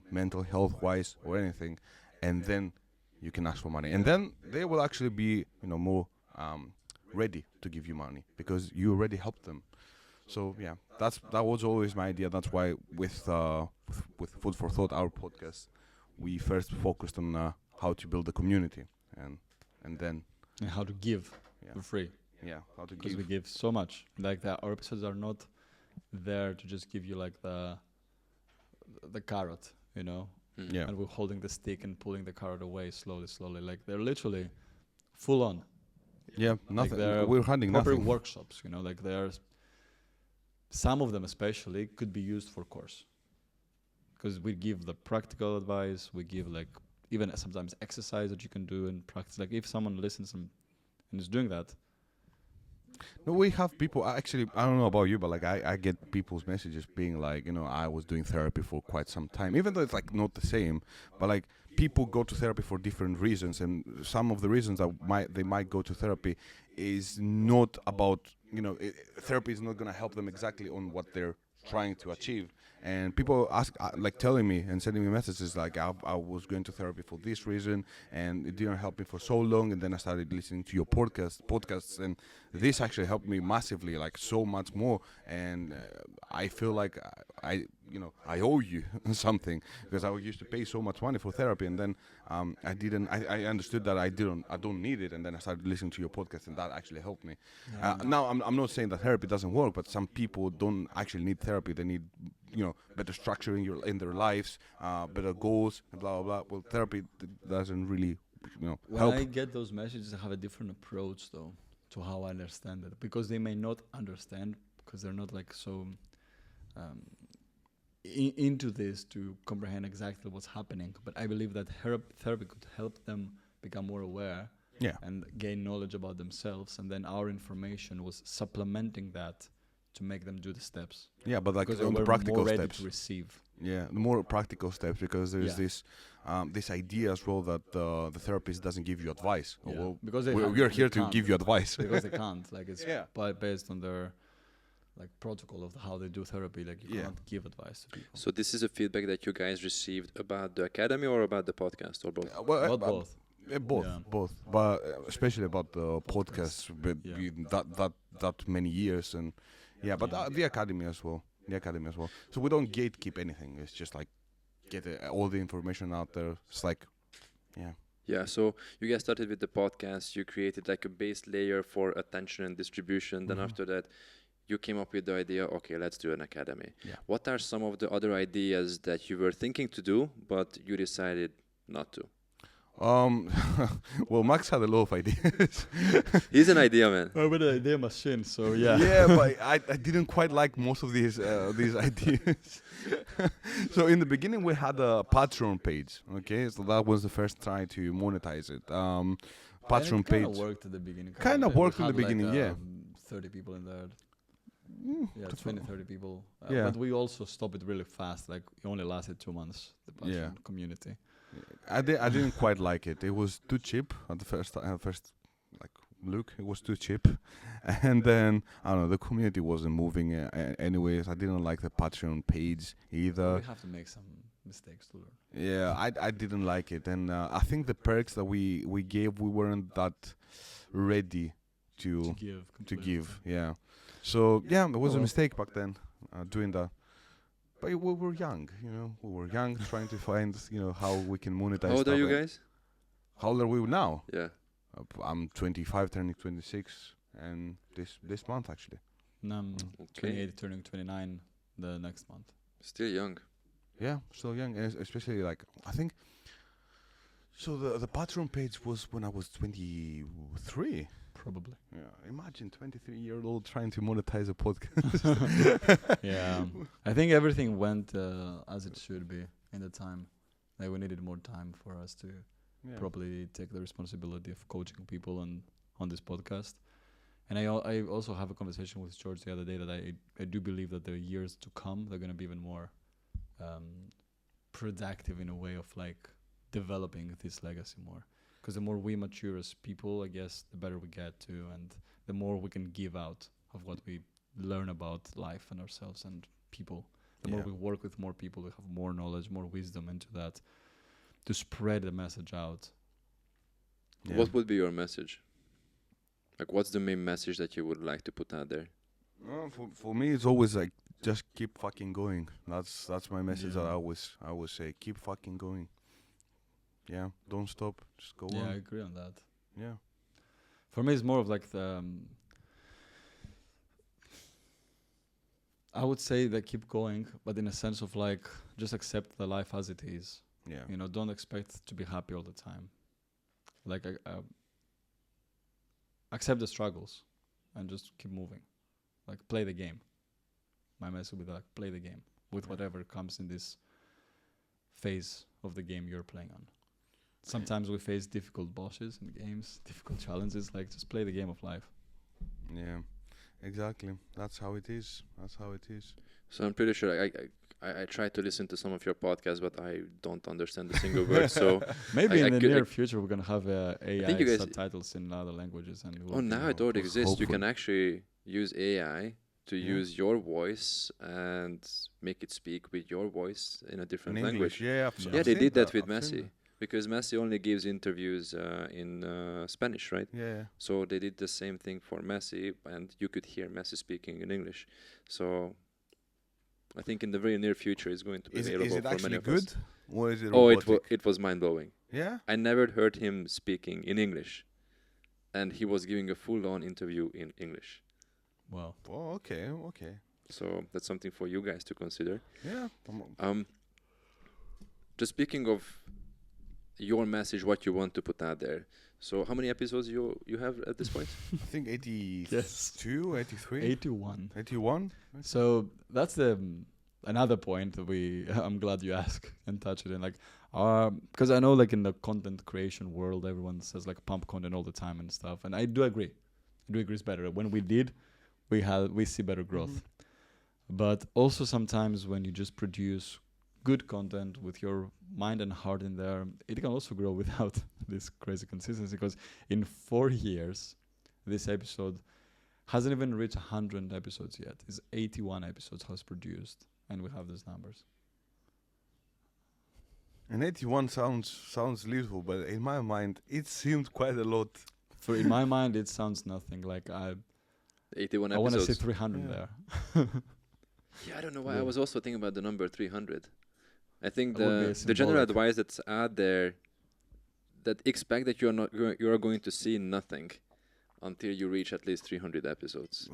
mental health wise, or anything, and then you can ask for money, and then they will actually be, more ready to give you money because you already helped them. So yeah, that was always my idea. That's why with Food for Thought, our podcast, we first focused on how to build a community, and then And how to give for free. How to Because give. we give so much. Like our episodes are not there to just give you like the carrot, Yeah. and we're holding the stick and pulling the carrot away slowly. Like they're literally full on. Yeah, nothing. they're We're handing proper nothing. workshops, like there's some of them especially could be used for course, because we give the practical advice, we give like even sometimes exercise that you can do in practice. Like if someone listens and is doing that. No, we have people. Actually, I don't know about you, but like I get people's messages being like, I was doing therapy for quite some time, even though it's like not the same. But like people go to therapy for different reasons, and some of the reasons that they might go to therapy is not about, therapy is not going to help them exactly on what they're trying to achieve, and people ask, like telling me and sending me messages like I was going to therapy for this reason, and it didn't help me for so long, and then I started listening to your podcasts, and this actually helped me massively, like so much more, and I feel like I owe you something, because I used to pay so much money for therapy, and then I understood that I don't need it, and then I started listening to your podcast, and that actually helped me. Now I'm not saying that therapy doesn't work, but some people don't actually need therapy. They need better structure in their lives, better goals, and blah blah blah. Well, therapy doesn't really When help. I get those messages, I have a different approach though to how I understand it, because they may not understand because they're not like so into this to comprehend exactly what's happening. But I believe that therapy could help them become more aware and gain knowledge about themselves, and then our information was supplementing that to make them do the steps. Yeah, but like Because on they the were practical more ready steps. to receive. Yeah, the more practical steps, because there's this idea as well that the therapist doesn't give you advice. Yeah. Well, Because we're here to give you advice. Because they can't. Like it's Yeah. based on their like protocol of how they do therapy. Like you can't give advice to people. So this is a feedback that you guys received about the academy or about the podcast or both? Well, Both. Both, Yeah. both, but especially about the podcasts, but Yeah. that many years, and but the academy as well, So we don't gatekeep anything. It's just like get all the information out there. It's like, Yeah, so you guys started with the podcast, you created like a base layer for attention and distribution. Then after that, you came up with the idea, okay, let's do an academy. Yeah. What are some of the other ideas that you were thinking to do, but you decided not to? Well, Max had a lot of ideas. He's an idea man. I'm an idea machine, so yeah. Yeah, but I didn't quite like most of these ideas. So in the beginning we had a Patreon page, okay? So that was the first try to monetize it. Patreon page. Kind of worked at the beginning. Kinda We worked in the had, like, beginning, yeah. 30 people in there. Yeah, that's 20, 30 people. Yeah. But we also stopped it really fast. Like it only lasted 2 months, the Patreon community. I didn't quite like it. It was too cheap at the first like look. It was too cheap, and then I don't know. The community wasn't moving anyways. I didn't like the Patreon page either. We have to make some mistakes to learn. Yeah, I didn't like it, and I think the perks that we gave, we weren't that ready to give. Yeah, so yeah, it was a mistake back then doing that. But we were young, We were young, trying to find, how we can monetize. How old are stuff. you guys? How old are we now? Yeah. I'm 25, turning 26, and this month actually. And I'm Okay. 28, turning 29 the next month. Still young. Yeah, still young, and especially like I think. So the Patreon page was when I was 23. Probably. Yeah, imagine 23-year-old trying to monetize a podcast. Yeah. I think everything went as it should be in the time. Like we needed more time for us to properly take the responsibility of coaching people on this podcast. And I also have a conversation with George the other day that I do believe that the years to come, they're going to be even more productive in a way of like developing this legacy more. Because the more we mature as people, I guess, the better we get to, and the more we can give out of what we learn about life and ourselves and people. The more we work with more people, we have more knowledge, more wisdom into that to spread the message out. Yeah. What would be your message? Like, what's the main message that you would like to put out there? Well, for me, it's always like just keep fucking going. That's my message that I always say. Keep fucking going. Yeah, don't stop. Just go Yeah, on. I agree on that. Yeah. For me, it's more of like I would say that keep going, but in a sense of like just accept the life as it is. Yeah. Don't expect to be happy all the time. Like accept the struggles and just keep moving. Like play the game. My message would be like play the game with whatever comes in this phase of the game you're playing on. Sometimes we face difficult bosses in games, difficult challenges. Like just play the game of life. Yeah. Exactly. That's how it is. So I'm pretty sure I tried to listen to some of your podcasts, but I don't understand a single word. So Maybe I in the could- near future we're gonna have think you AI guys- subtitles in other languages, and now it already exists. You hopefully. can actually use AI to Yeah. use your voice and make it speak with your voice in a different In language. English, yeah. Yeah, they did that with I've seen Messi because Messi only gives interviews in Spanish, right? that. Yeah. So they did the same thing for Messi, and you could hear Messi speaking in English. So I think in the very near future it's going to be Is available it for many actually of good? us. Or is it Oh, robotic? it was mind blowing. Yeah? I never heard him speaking in English, and he was giving a full-on interview in English. Wow. Oh, okay. So that's something for you guys to consider. Yeah. Just speaking of your message, what you want to put out there. So how many episodes you have at this point? I think 82, Yes. 83? 81. 81? So that's the another point that I'm glad you asked and touched it in, like, because I know, like, in the content creation world, everyone says like pump content all the time and stuff, and I do agree. It's better. When we see better growth, but also sometimes when you just produce good content with your mind and heart in there, it can also grow without this crazy consistency. Because in 4 years, this episode hasn't even reached 100 episodes yet. It's 81 episodes has produced, and we have these numbers. And 81 sounds little, but in my mind, it seemed quite a lot. For in my mind, it sounds nothing. Like 81 I want to episodes. say 300 Yeah. there. Yeah, I don't know why. Yeah. I was also thinking about the number 300. I think That would be the general symbolic. advice that's out there, that expect that you are going to see nothing until you reach at least 300 episodes.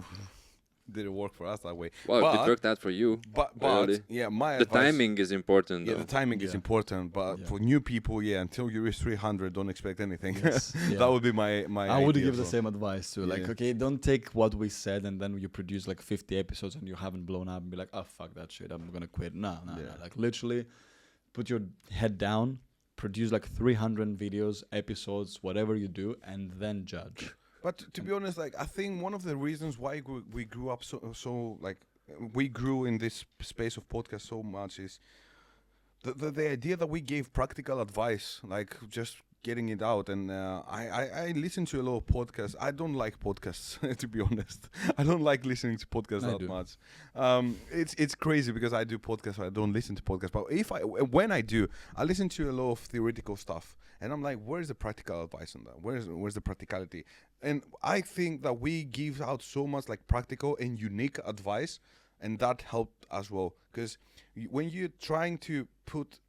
Didn't work for us that way. Well, But- it worked out for you. But Really? yeah, my The advice, timing is important, Yeah, though. the timing is Yeah. important. But Yeah. for new people, yeah, until you reach 300, don't expect anything. Yes, yeah. That would be my. I would idea give as the well. same advice too. Like, Yeah. okay, don't take what we said and then you produce like 50 episodes and you haven't blown up and be like, oh, fuck that shit, I'm gonna quit. No. Yeah. Like, literally, put your head down, produce like 300 videos, episodes, whatever you do, and then judge. But to be honest, like I think one of the reasons why we grew up so like we grew in this space of podcast so much is the idea that we gave practical advice, like just getting it out. And I listen to a lot of podcasts. I don't like podcasts, to be honest. I don't like listening to podcasts I that do. much. It's crazy because I do podcasts. I don't listen to podcasts. But when I do, I listen to a lot of theoretical stuff. And I'm like, where's the practical advice on that? Where's the practicality? And I think that we give out so much like practical and unique advice, and that helped as well. Because when you're trying to put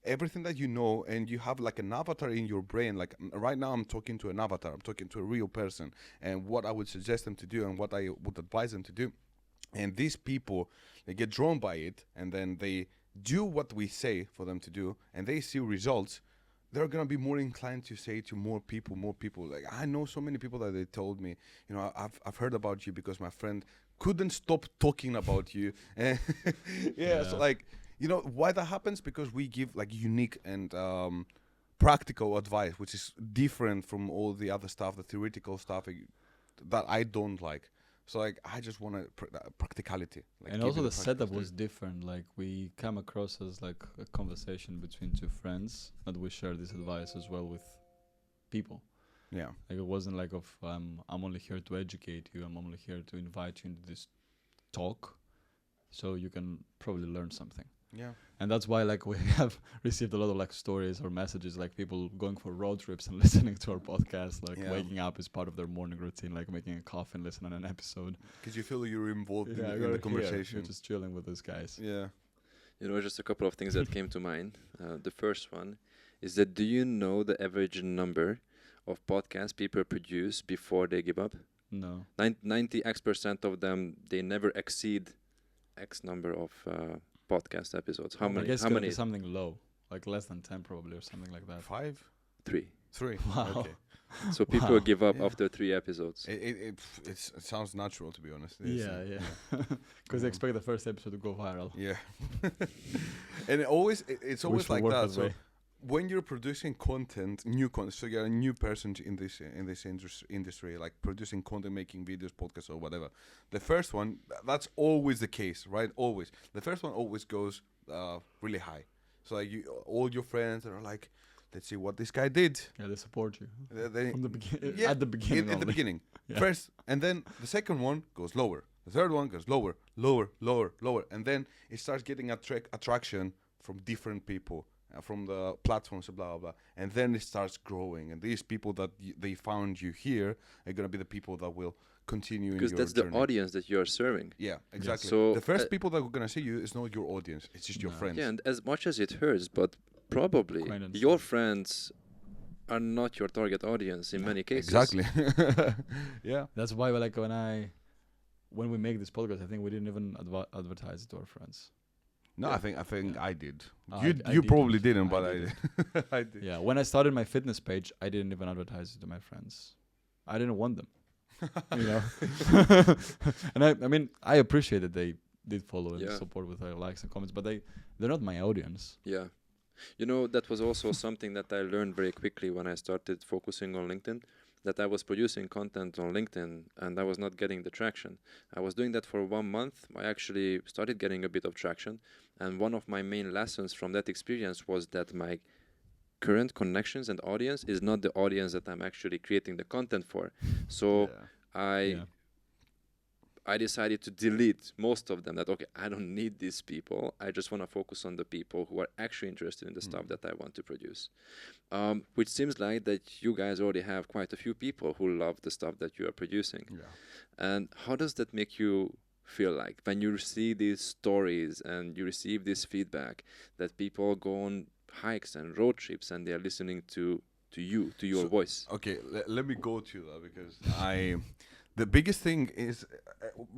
everything that you know and you have like an avatar in your brain, like right now I'm talking to an avatar, I'm talking to a real person, and what I would suggest them to do and what I would advise them to do. And these people, they get drawn by it, and then they do what we say for them to do, and they see results. They're gonna be more inclined to say to more people. Like I know so many people that they told me, you know, I've heard about you because my friend couldn't stop talking about you. And yeah, so Yeah. like, you know why that happens? Because we give like unique and practical advice, which is different from all the other stuff, the theoretical stuff that I don't like. So like I just want practicality. Like, And give also you the setup practical was different. Like, we come across as like a conversation between two friends, and we share this advice as well with people. stuff. Yeah. Like, it wasn't like I'm only here to educate you. I'm only here to invite you into this talk, so you can probably learn something. Yeah. And that's why, like, we have received a lot of like stories or messages, like people going for road trips and listening to our podcast, like Yeah. waking up is part of their morning routine, like making a coffee and listening on an episode. Because you feel you're involved in you're the here, conversation. you're just chilling with those guys. Yeah. You know, just a couple of things that came to mind. The first one is that, do you know the average number of podcasts people produce before they give up? No. 90% of them, they never exceed X number of podcast episodes. How I many? guess How gotta many? be something low, like less than 10 probably, or something like that. 5, 3. 3. Wow. Okay. So people Wow. give up Yeah. after 3 episodes. It sounds natural, to be honest. Yeah. Because they expect the first episode to go viral. Yeah. And it's always Wish we like worked that. that So way. when you're producing content, new content, so you're a new person in this industry, like producing content, making videos, podcasts, or whatever. The first one, that's always the case, right? Always. The first one always goes really high. So like all your friends are like, let's see what this guy did. Yeah, they support you They- from the beginning. yeah, At the beginning. at the only. beginning Yeah. first, and then the second one goes lower, The third one goes lower, lower, lower, lower, and then it starts getting attraction from different people, from the platforms, blah blah blah, and then it starts growing. And these people that they found you here are gonna be the people that will continue in your Because that's journey. the audience that you are serving. Yeah, exactly. So, the first people that are gonna see you is not your audience; it's just your No. friends. Yeah, and as much as it hurts, but probably Acquaintance. your friends are not your target audience in many cases. Exactly. Yeah. That's why, like, when we make this podcast, I think we didn't even advertise it to our friends. No, Yeah. I think Yeah. I did. I You didn't. probably didn't, but I I didn't. did. I did. Yeah, when I started my fitness page, I didn't even advertise it to my friends. I didn't want them, you know. And I mean, I appreciate that they did follow and Yeah. support with their likes and comments, but they're not my audience. Yeah. You know, that was also something that I learned very quickly when I started focusing on LinkedIn, that I was producing content on LinkedIn and I was not getting the traction. I was doing that for 1 month. I actually started getting a bit of traction. And one of my main lessons from that experience was that my current connections and audience is not the audience that I'm actually creating the content for. So Yeah. I decided to delete most of them. That, okay, I don't need these people. I just want to focus on the people who are actually interested in the stuff that I want to produce. Which seems like that you guys already have quite a few people who love the stuff that you are producing. Yeah. And how does that make you feel like when you see these stories and you receive this feedback that people go on hikes and road trips and they are listening to you, to your voice? Okay, let me go to that because the biggest thing is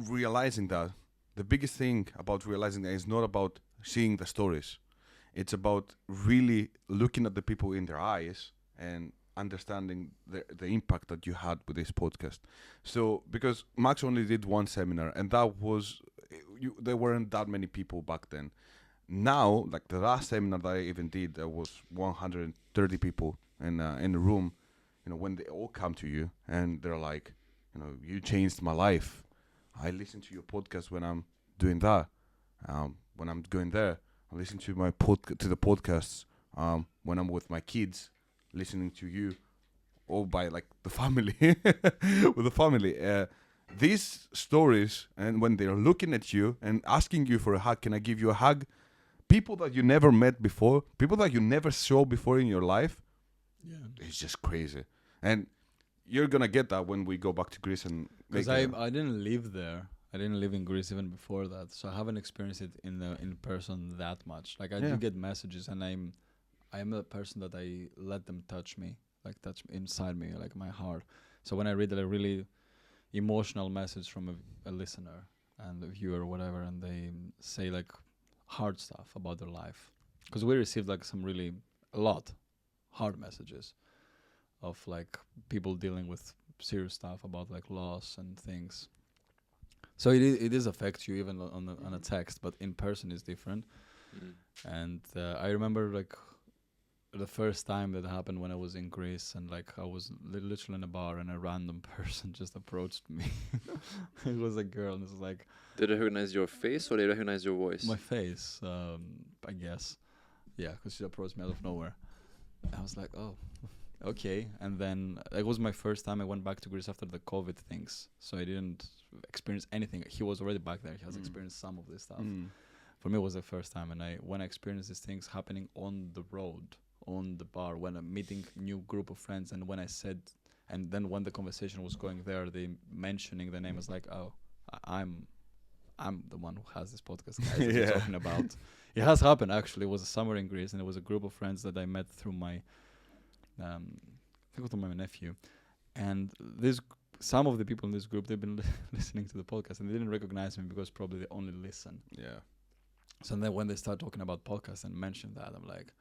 realizing that. The biggest thing about realizing that is not about seeing the stories. It's about really looking at the people in their eyes and understanding the impact that you had with this podcast. So, because Max only did one seminar, and that was, there weren't that many people back then. Now, like the last seminar that I even did, there was 130 people in the room. You know, when they all come to you and they're like, you know, you changed my life. I listen to your podcast when I'm doing that. When I'm going there, I listen to my to the podcasts when I'm with my kids, listening to you, all by like the family, with the family. These stories, and when they're looking at you and asking you for a hug, can I give you a hug? People that you never met before, people that you never saw before in your life, Yeah. it's just crazy. And you're gonna get that when we go back to Greece and Because I didn't live there. I didn't live in Greece even before that, so I haven't experienced it in person that much. Like I do get messages, and I'm a person that I let them touch me, like touch inside me, like my heart. So when I read a really emotional message from a listener and a viewer or whatever, and they say like hard stuff about their life, because we received like a lot hard messages of like people dealing with serious stuff about like loss and things. So it is affects you even on a text, but in person is different. And I remember like the first time that happened when I was in Greece, and like I was literally in a bar and a random person just approached me. It was a girl, and it was like, They recognize your face or they recognize your voice? my face, I guess. Yeah, because she approached me out of nowhere. I was like, oh, okay. And then it was my first time I went back to Greece after the COVID things. So I didn't experience anything. He was already back there. He has experienced some of this stuff. For me, it was the first time. And when I experienced these things happening on the road, on the bar, when I'm meeting new group of friends, and when I said, and then when the conversation was going there, they mentioning the name, was like, oh, I'm the one who has this podcast, guys, that you're talking about. It has happened, actually. It was a summer in Greece, and it was a group of friends that I met through my, I think it was my nephew. And some of the people in this group, they've been listening to the podcast, and they didn't recognize me because probably they only listen. Yeah. So then when they start talking about podcasts and mention that, I'm like,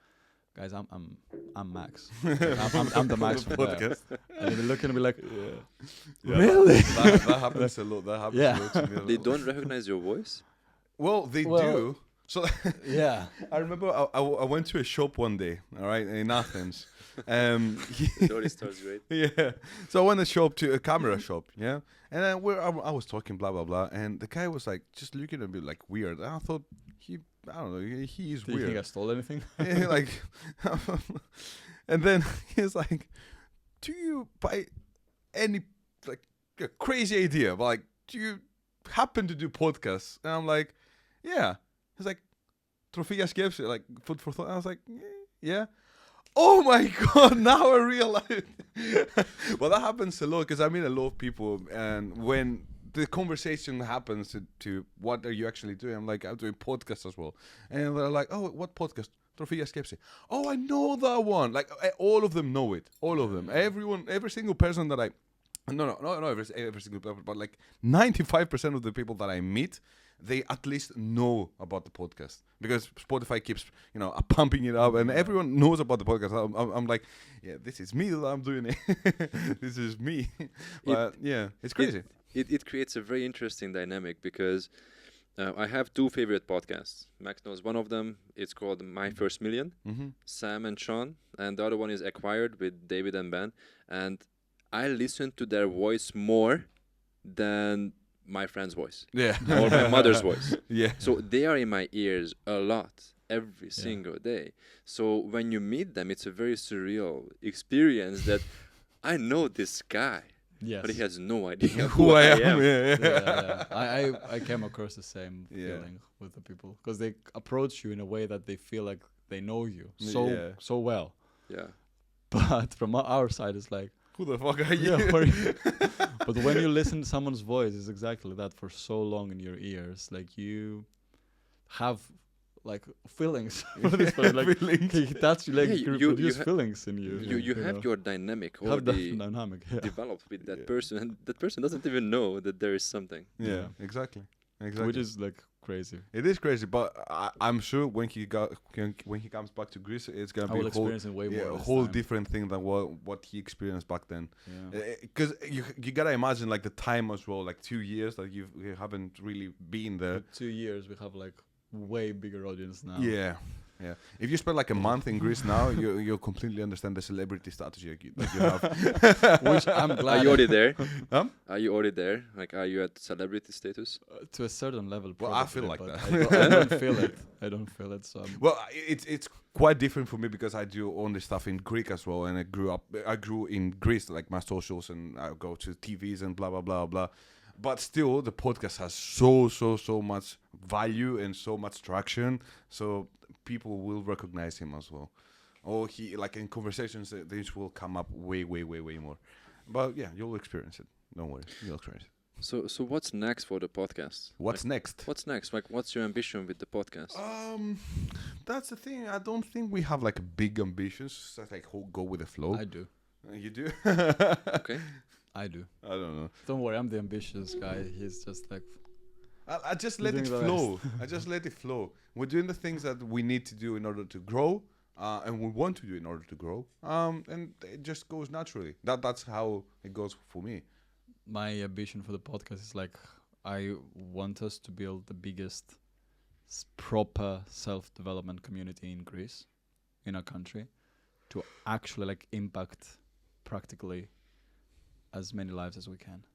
guys, I'm Max. I'm the Max from podcast. And they look at me like, really? That happens a lot. That happens a lot to me. They don't recognize your voice? Well, they do. So yeah. I remember I went to a shop one day, all right, in Athens. It already starts great. Yeah. So I went to a camera shop, yeah, and then I was talking blah blah blah, and the guy was like just looking at me like weird. And I thought I don't know, he is Do you weird. think I stole anything? Yeah, like, and then he's like, "Do you buy any like a crazy idea? Like, do you happen to do podcasts. And I'm like, yeah. He's like, Trofia Skips, like, food for thought. I was like, yeah. Oh my God, now I realize. Well, that happens a lot because I meet a lot of people, and when the conversation happens to what are you actually doing, I'm like, I'm doing podcasts as well. And they're like, oh, what podcast? Trofia Skepsi. Oh, I know that one. Like, all of them know it. All of them. Everyone, every single person that I... No, every single person, but like 95% of the people that I meet, they at least know about the podcast because Spotify keeps, pumping it up, and everyone knows about the podcast. I'm like, yeah, this is me that I'm doing it. This is me. But it's crazy. It creates a very interesting dynamic because I have two favorite podcasts. Max knows one of them. It's called My First Million, Sam and Sean, and the other one is Acquired with David and Ben. And I listen to their voice more than my friend's voice. Yeah. Or my mother's voice. Yeah. So they are in my ears a lot every single day. So when you meet them, it's a very surreal experience that I know this guy. Yes. But he has no idea Who I am. Yeah. I came across the same feeling with the people because they approach you in a way that they feel like they know you so well. Yeah. But from our side, it's like, who the fuck are you? Yeah, but when you listen to someone's voice, it's exactly that for so long in your ears. Like you have like feelings. Like Feelings. that's like Yeah, you you produce ha- feelings in you. You have your dynamic have the already dynamic. developed with that person, and that person doesn't even know that there is something. Yeah, exactly. Which is like crazy. It is crazy, but I'm sure when he comes back to Greece, it's gonna be a whole different thing than what he experienced back then. Because you gotta imagine like the time as well, like 2 years that you haven't really been there. For 2 years, we have like way bigger audience now. Yeah. If you spend like a month in Greece now, you'll completely understand the celebrity status that you have. Which I'm glad. Are you already there? Huh? Are you already there? Like, are you at celebrity status? To a certain level, Well, I feel like but that. I don't feel it. I don't feel it. So well, it's quite different for me because I do all this stuff in Greek as well, and I grew in Greece, like my socials, and I go to TVs and blah blah blah blah. But still, the podcast has so much value and so much traction, so people will recognize him as well. Or he, like in conversations, this will come up way more. But yeah, you'll experience it. Don't worry, you'll experience it. So what's next for the podcast? What's next? What's next? Like, what's your ambition with the podcast? That's the thing. I don't think we have like big ambitions. Just like go with the flow. I do. You do? Okay. I do. I don't know. Don't worry, I'm the ambitious guy. He's just like... I just let it flow. I just let it flow. We're doing the things that we need to do in order to grow, and we want to do in order to grow. And it just goes naturally. That's how it goes for me. My ambition for the podcast is like, I want us to build the biggest proper self-development community in Greece, in our country, to actually like impact practically as many lives as we can.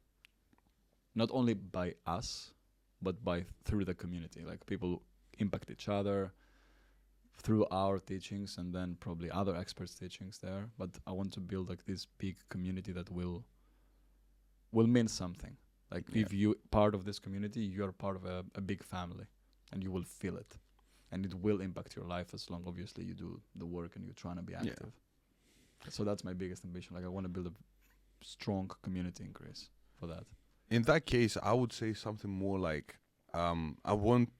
Not only by us, but through the community. Like people impact each other through our teachings and then probably other experts' teachings there. But I want to build like this big community that will mean something. Like if you part of this community, you are part of a big family, and you will feel it, and it will impact your life as long obviously you do the work and you're trying to be active. So that's my biggest ambition. Like I want to build a strong community in Greece for that. In that case, I would say something more like I want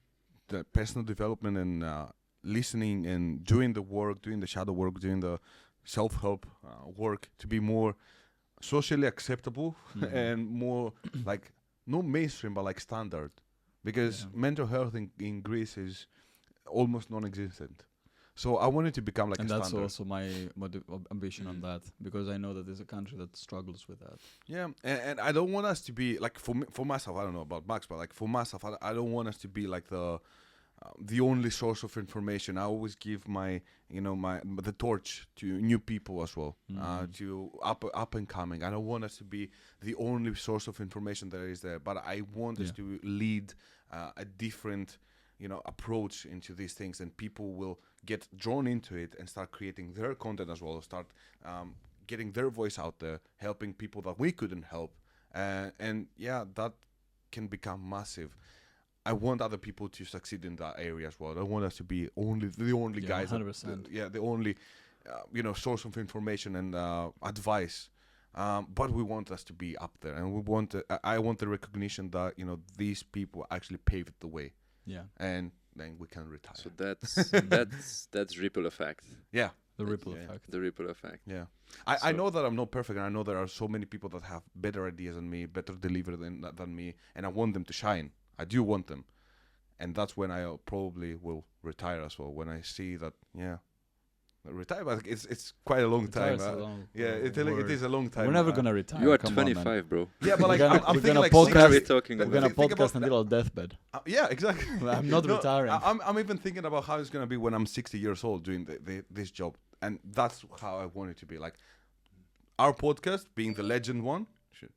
the personal development and listening and doing the work, doing the shadow work, doing the self-help work to be more socially acceptable and more like not mainstream but like standard, because mental health in Greece is almost non-existent. So I wanted to become like a standard. And that's also my ambition on that, because I know that there's a country that struggles with that. Yeah, and I don't want us to be like for myself. I don't know about Max, but like for myself, I don't want us to be like the only source of information. I always give the torch to new people as well, to up and coming. I don't want us to be the only source of information that is there, but I want us to lead a different approach into these things, and people will get drawn into it and start creating their content as well, start getting their voice out there, helping people that we couldn't help, and that can become massive, I want other people to succeed in that area as well. I want us to be the only guys. 100%. The only, source of information and advice. But we want us to be up there, and we want. I want the recognition that these people actually paved the way, Yeah. and then we can retire. So that's ripple effect. Yeah. The ripple Yeah. effect. The ripple effect. Yeah, I So- know that I'm not perfect, and I know there are so many people that have better ideas than me, better delivery than me, and I want them to shine. I do want them, and that's when I probably will retire as well. When I see that, retire, but it's quite a long time. Retire's a long It word. is a long time. We're never gonna retire. You are come on, man. 25, bro. Yeah, but like We're gonna- I'm we're thinking gonna like podcast- What are we 60. talking We're about? gonna Think about podcast until our deathbed. Yeah, exactly. I'm not No, retiring. I'm even thinking about how it's gonna be when I'm 60 years old doing this job, and that's how I want it to be. Like our podcast being the legend one.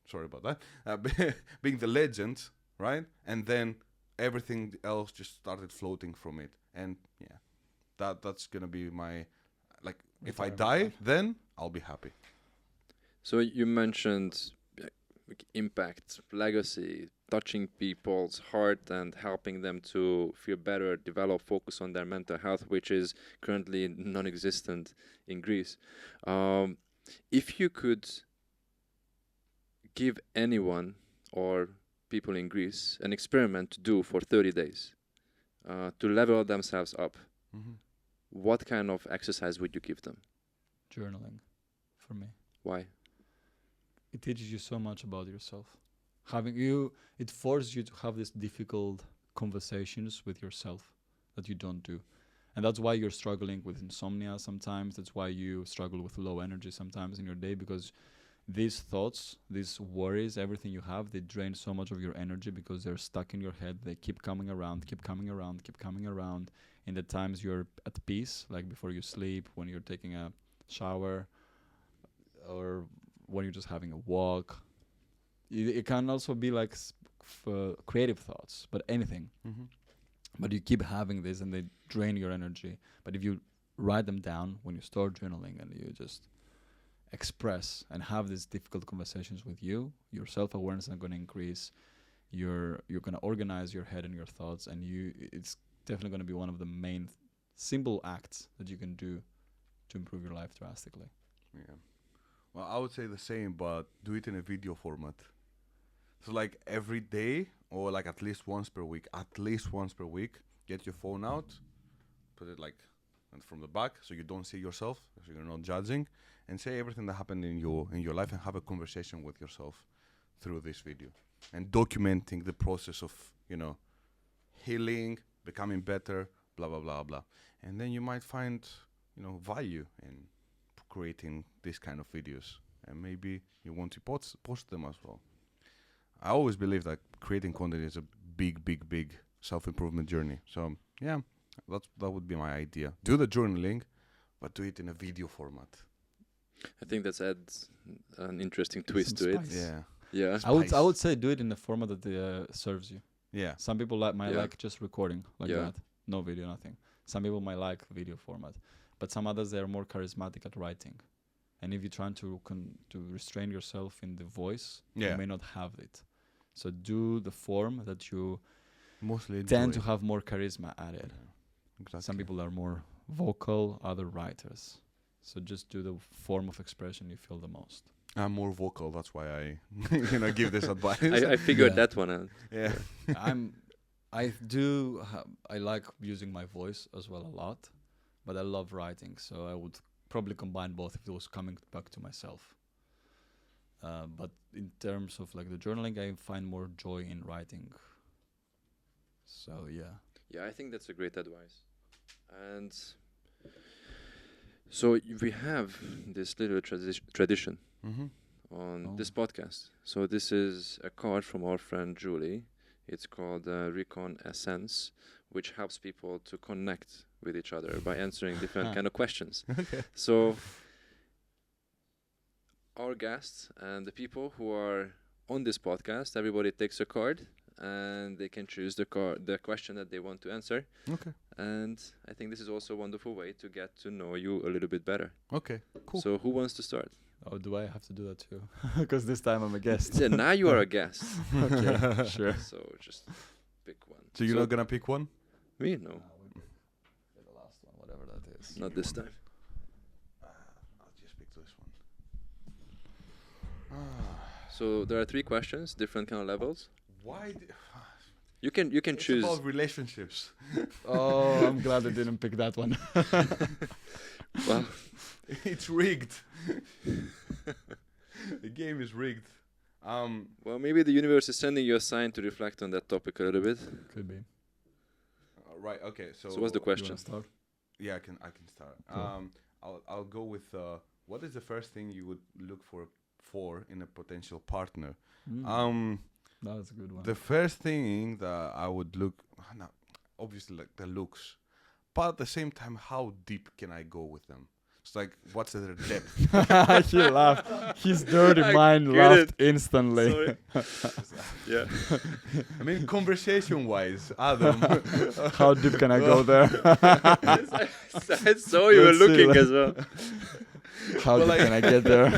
Sorry about that. Being the legend, right? And then everything else just started floating from it, and that's gonna be my If I die, then I'll be happy. So you mentioned impact, legacy, touching people's heart and helping them to feel better, develop, focus on their mental health, which is currently non-existent in Greece. If you could give anyone or people in Greece an experiment to do for 30 days to level themselves up, Mm-hmm. what kind of exercise would you give them? Journaling, for me. Why? It teaches you so much about yourself. It forces you to have these difficult conversations with yourself that you don't do. And that's why you're struggling with insomnia sometimes. That's why you struggle with low energy sometimes in your day, because these thoughts, these worries, everything you have, they drain so much of your energy because they're stuck in your head. They keep coming around, keep coming around, keep coming around. In the times you're at peace, like before you sleep, when you're taking a shower, or when you're just having a walk. It can also be like creative thoughts, but anything. Mm-hmm. But you keep having this and they drain your energy. But if you write them down when you start journaling and you just express and have these difficult conversations with you, your self-awareness is going to increase. You're going to organize your head and your thoughts, and it's definitely going to be one of the main simple acts that you can do to improve your life drastically. Yeah. Well, I would say the same, but do it in a video format. So like every day, or like at least once per week, get your phone out, put it like from the back so you don't see yourself, so you're not judging, and say everything that happened in your life and have a conversation with yourself through this video. And documenting the process of, healing, becoming better, blah, blah, blah, blah. And then you might find, value in creating this kind of videos. And maybe you want to post them as well. I always believe that creating content is a big, big, big self-improvement journey. So, yeah, that would be my idea. Do the journaling, but do it in a video format. I think that adds an interesting twist to it. Spice. Yeah. Yeah. I would say do it in a format that serves you. Yeah. Some people might like just recording like Yeah. that, no video, nothing. Some people might like video format, but some others, they are more charismatic at writing. And if you're trying to restrain yourself in the voice, you may not have it. So do the form that you Mostly tend to have more charisma at it. Exactly. Some people are more vocal, other writers. So just do the form of expression you feel the most. I'm more vocal. That's why I, give this advice. I figured Yeah. that one out. Yeah. I like using my voice as well a lot, but I love writing, so I would probably combine both if it was coming back to myself. But in terms of like the journaling, I find more joy in writing. So yeah. Yeah, I think that's a great advice. And so we have this little tradition Mm-hmm. on this podcast. So this is a card from our friend Julie. It's called Recon Essence, which helps people to connect with each other by answering different kind of questions. Okay. So our guests and the people who are on this podcast, everybody takes a card and they can choose the question that they want to answer. Okay. And I think this is also a wonderful way to get to know you a little bit better. Okay. Cool. So who wants to start? Oh, do I have to do that too? Because this time I'm a guest. So now you are a guest. Okay, sure. So just pick one. So you're not gonna pick one? Me? No, The last one, whatever that is. not this time. I'll just pick this one. So there are 3 questions, different kind of levels. Why? You can It's choose. about relationships. Oh, I'm glad I didn't pick that one. Well, It's rigged. The game is rigged. well, maybe the universe is sending you a sign to reflect on that topic a little bit. Could be. Right. Okay. So. So what's the You question? wanna start? Yeah, I can start. Cool. I'll go with what is the first thing you would look for in a potential partner? That's a good one. The first thing that I would look, no, obviously like the looks, but at the same time, how deep can I go with them? It's like, what's their depth? He laughed. His dirty I mind get laughed it. instantly. Sorry. Yeah. I mean, conversation-wise, Adam. How deep can I go there? I saw you were Let's see, looking like- as well. How Well, deep like- can I get there?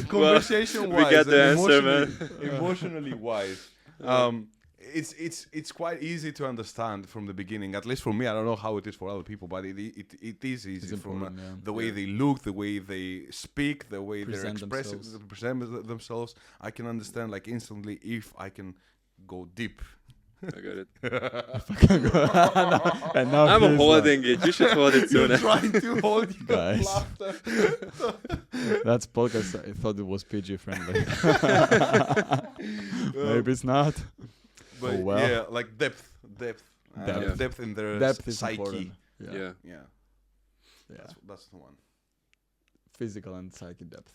Conversation-wise, we get the and answer, man. emotionally wise, it's quite easy to understand from the beginning. At least for me, I don't know how it is for other people, but it is easy It's from important, yeah. the way they look, the way they speak, the way they're Present expressing, themselves. present themselves. I can understand like instantly if I can go deep. I got it. And now I'm he's holding it. You should hold it You're sooner. trying to hold your Guys. laughter. That's podcast. I thought it was PG friendly. Maybe it's not. But Oh, well. yeah, like depth, Depth. depth in their Depth is psyche. important. Yeah. Yeah. Yeah, that's the one. Physical and psychic depth.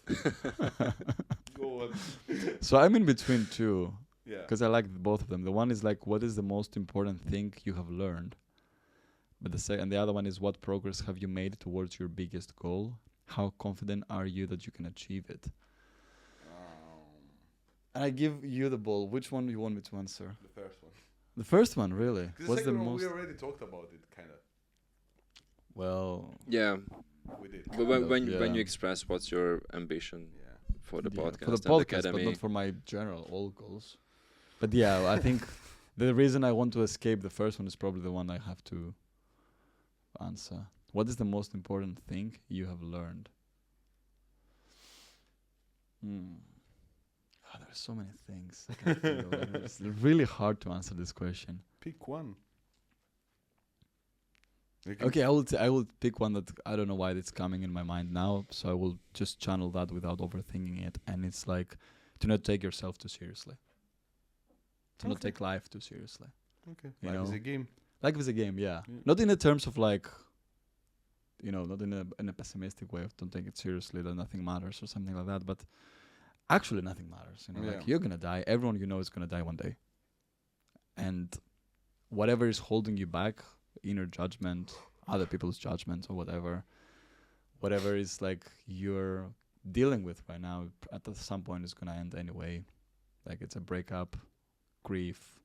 Go on. So I'm in between two Yeah. because I like both of them. The one is like, what is the most important thing you have learned? But the other one is, what progress have you made towards your biggest goal? How confident are you that you can achieve it? And I give you the ball. Which one do you want me to answer? The first one. The first one, really? 'Cause What's the second one, most? we already talked about it, kind of. Well, Yeah. We did. But when Yeah. you express what's your ambition Yeah. for the yeah, podcast for the and podcast, academy. but not for my general all goals. But yeah, I think the reason I want to escape the first one is probably the one I have to answer. What is the most important thing you have learned? There are so many things. I can think of it. It's really hard to answer this question. Pick one. You can- Okay, I will pick one that I don't know why it's coming in my mind now, so I will just channel that without overthinking it. And it's like, to not take yourself too seriously. To not Okay. take life too seriously. Okay. You Life is know? a game. Like it's a game, yeah. Yeah. Not in the terms of like, not in a pessimistic way of don't take it seriously, that nothing matters or something like that. But actually, nothing matters. Yeah. Like you're gonna die. Everyone you know is gonna die one day. And whatever is holding you back, inner judgment, other people's judgments, or whatever is like you're dealing with right now, at some point is gonna end anyway. Like it's a breakup, grief.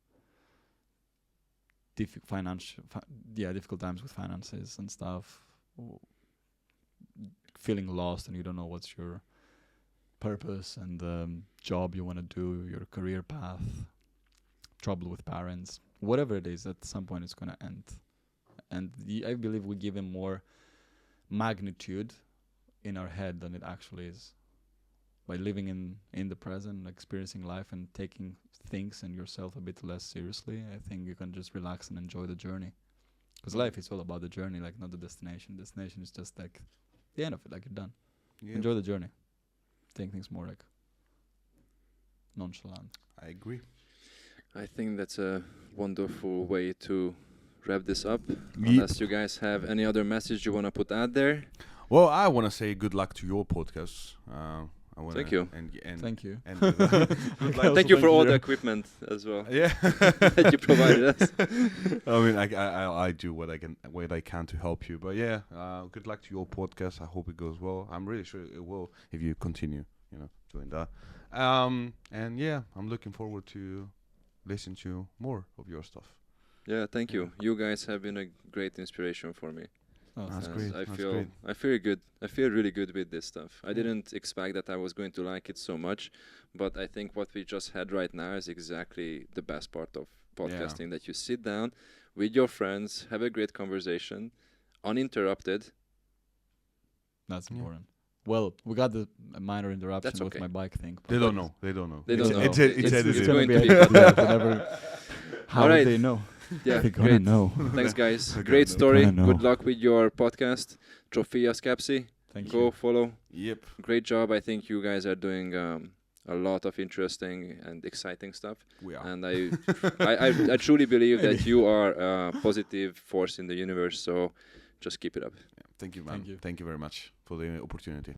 Difficult times with finances and stuff, feeling lost and you don't know what's your purpose and job you want to do, your career path, trouble with parents, whatever it is, at some point it's going to end. And I believe we give them more magnitude in our head than it actually is. By living in the present, experiencing life and taking things and yourself a bit less seriously, I think you can just relax and enjoy the journey. Because life is all about the journey, like not the destination. Destination is just like the end of it, like you're done. Yeah. Enjoy the journey. Take things more like nonchalant. I agree. I think that's a wonderful way to wrap this up. Unless you guys have any other message you want to put out there. Well, I want to say good luck to your podcast. I wanna Thank you. And Thank you. And good luck. Also Thank you for all you. the equipment as well Yeah. that you provided us. I mean, I do what I can to help you. But yeah, good luck to your podcast. I hope it goes well. I'm really sure it will if you continue, doing that. And yeah, I'm looking forward to listen to more of your stuff. Yeah, thank you. You guys have been a great inspiration for me. Oh, That's And great. I That's feel great. I feel good. I feel really good with this stuff. I didn't expect that I was going to like it so much, but I think what we just had right now is exactly the best part of podcasting. That you sit down with your friends, have a great conversation, uninterrupted. That's Yeah. important. Well, we got the minor interruption That's with okay. my bike thing. They don't know. They don't know. They don't know. It's It's edited. going gonna to be be edited, cut yeah, out. whenever. How All would right. they know? Yeah, They're gonna great. know. Thanks, guys. Okay, Great no. story. Gonna know. Good luck with your podcast, Trofia Scapsi. Thank Go you. follow. Yep. Great job. I think you guys are doing a lot of interesting and exciting stuff. We are. And I truly believe that you are a positive force in the universe. So just keep it up. Thank you, man. Thank you. Thank you very much for the opportunity.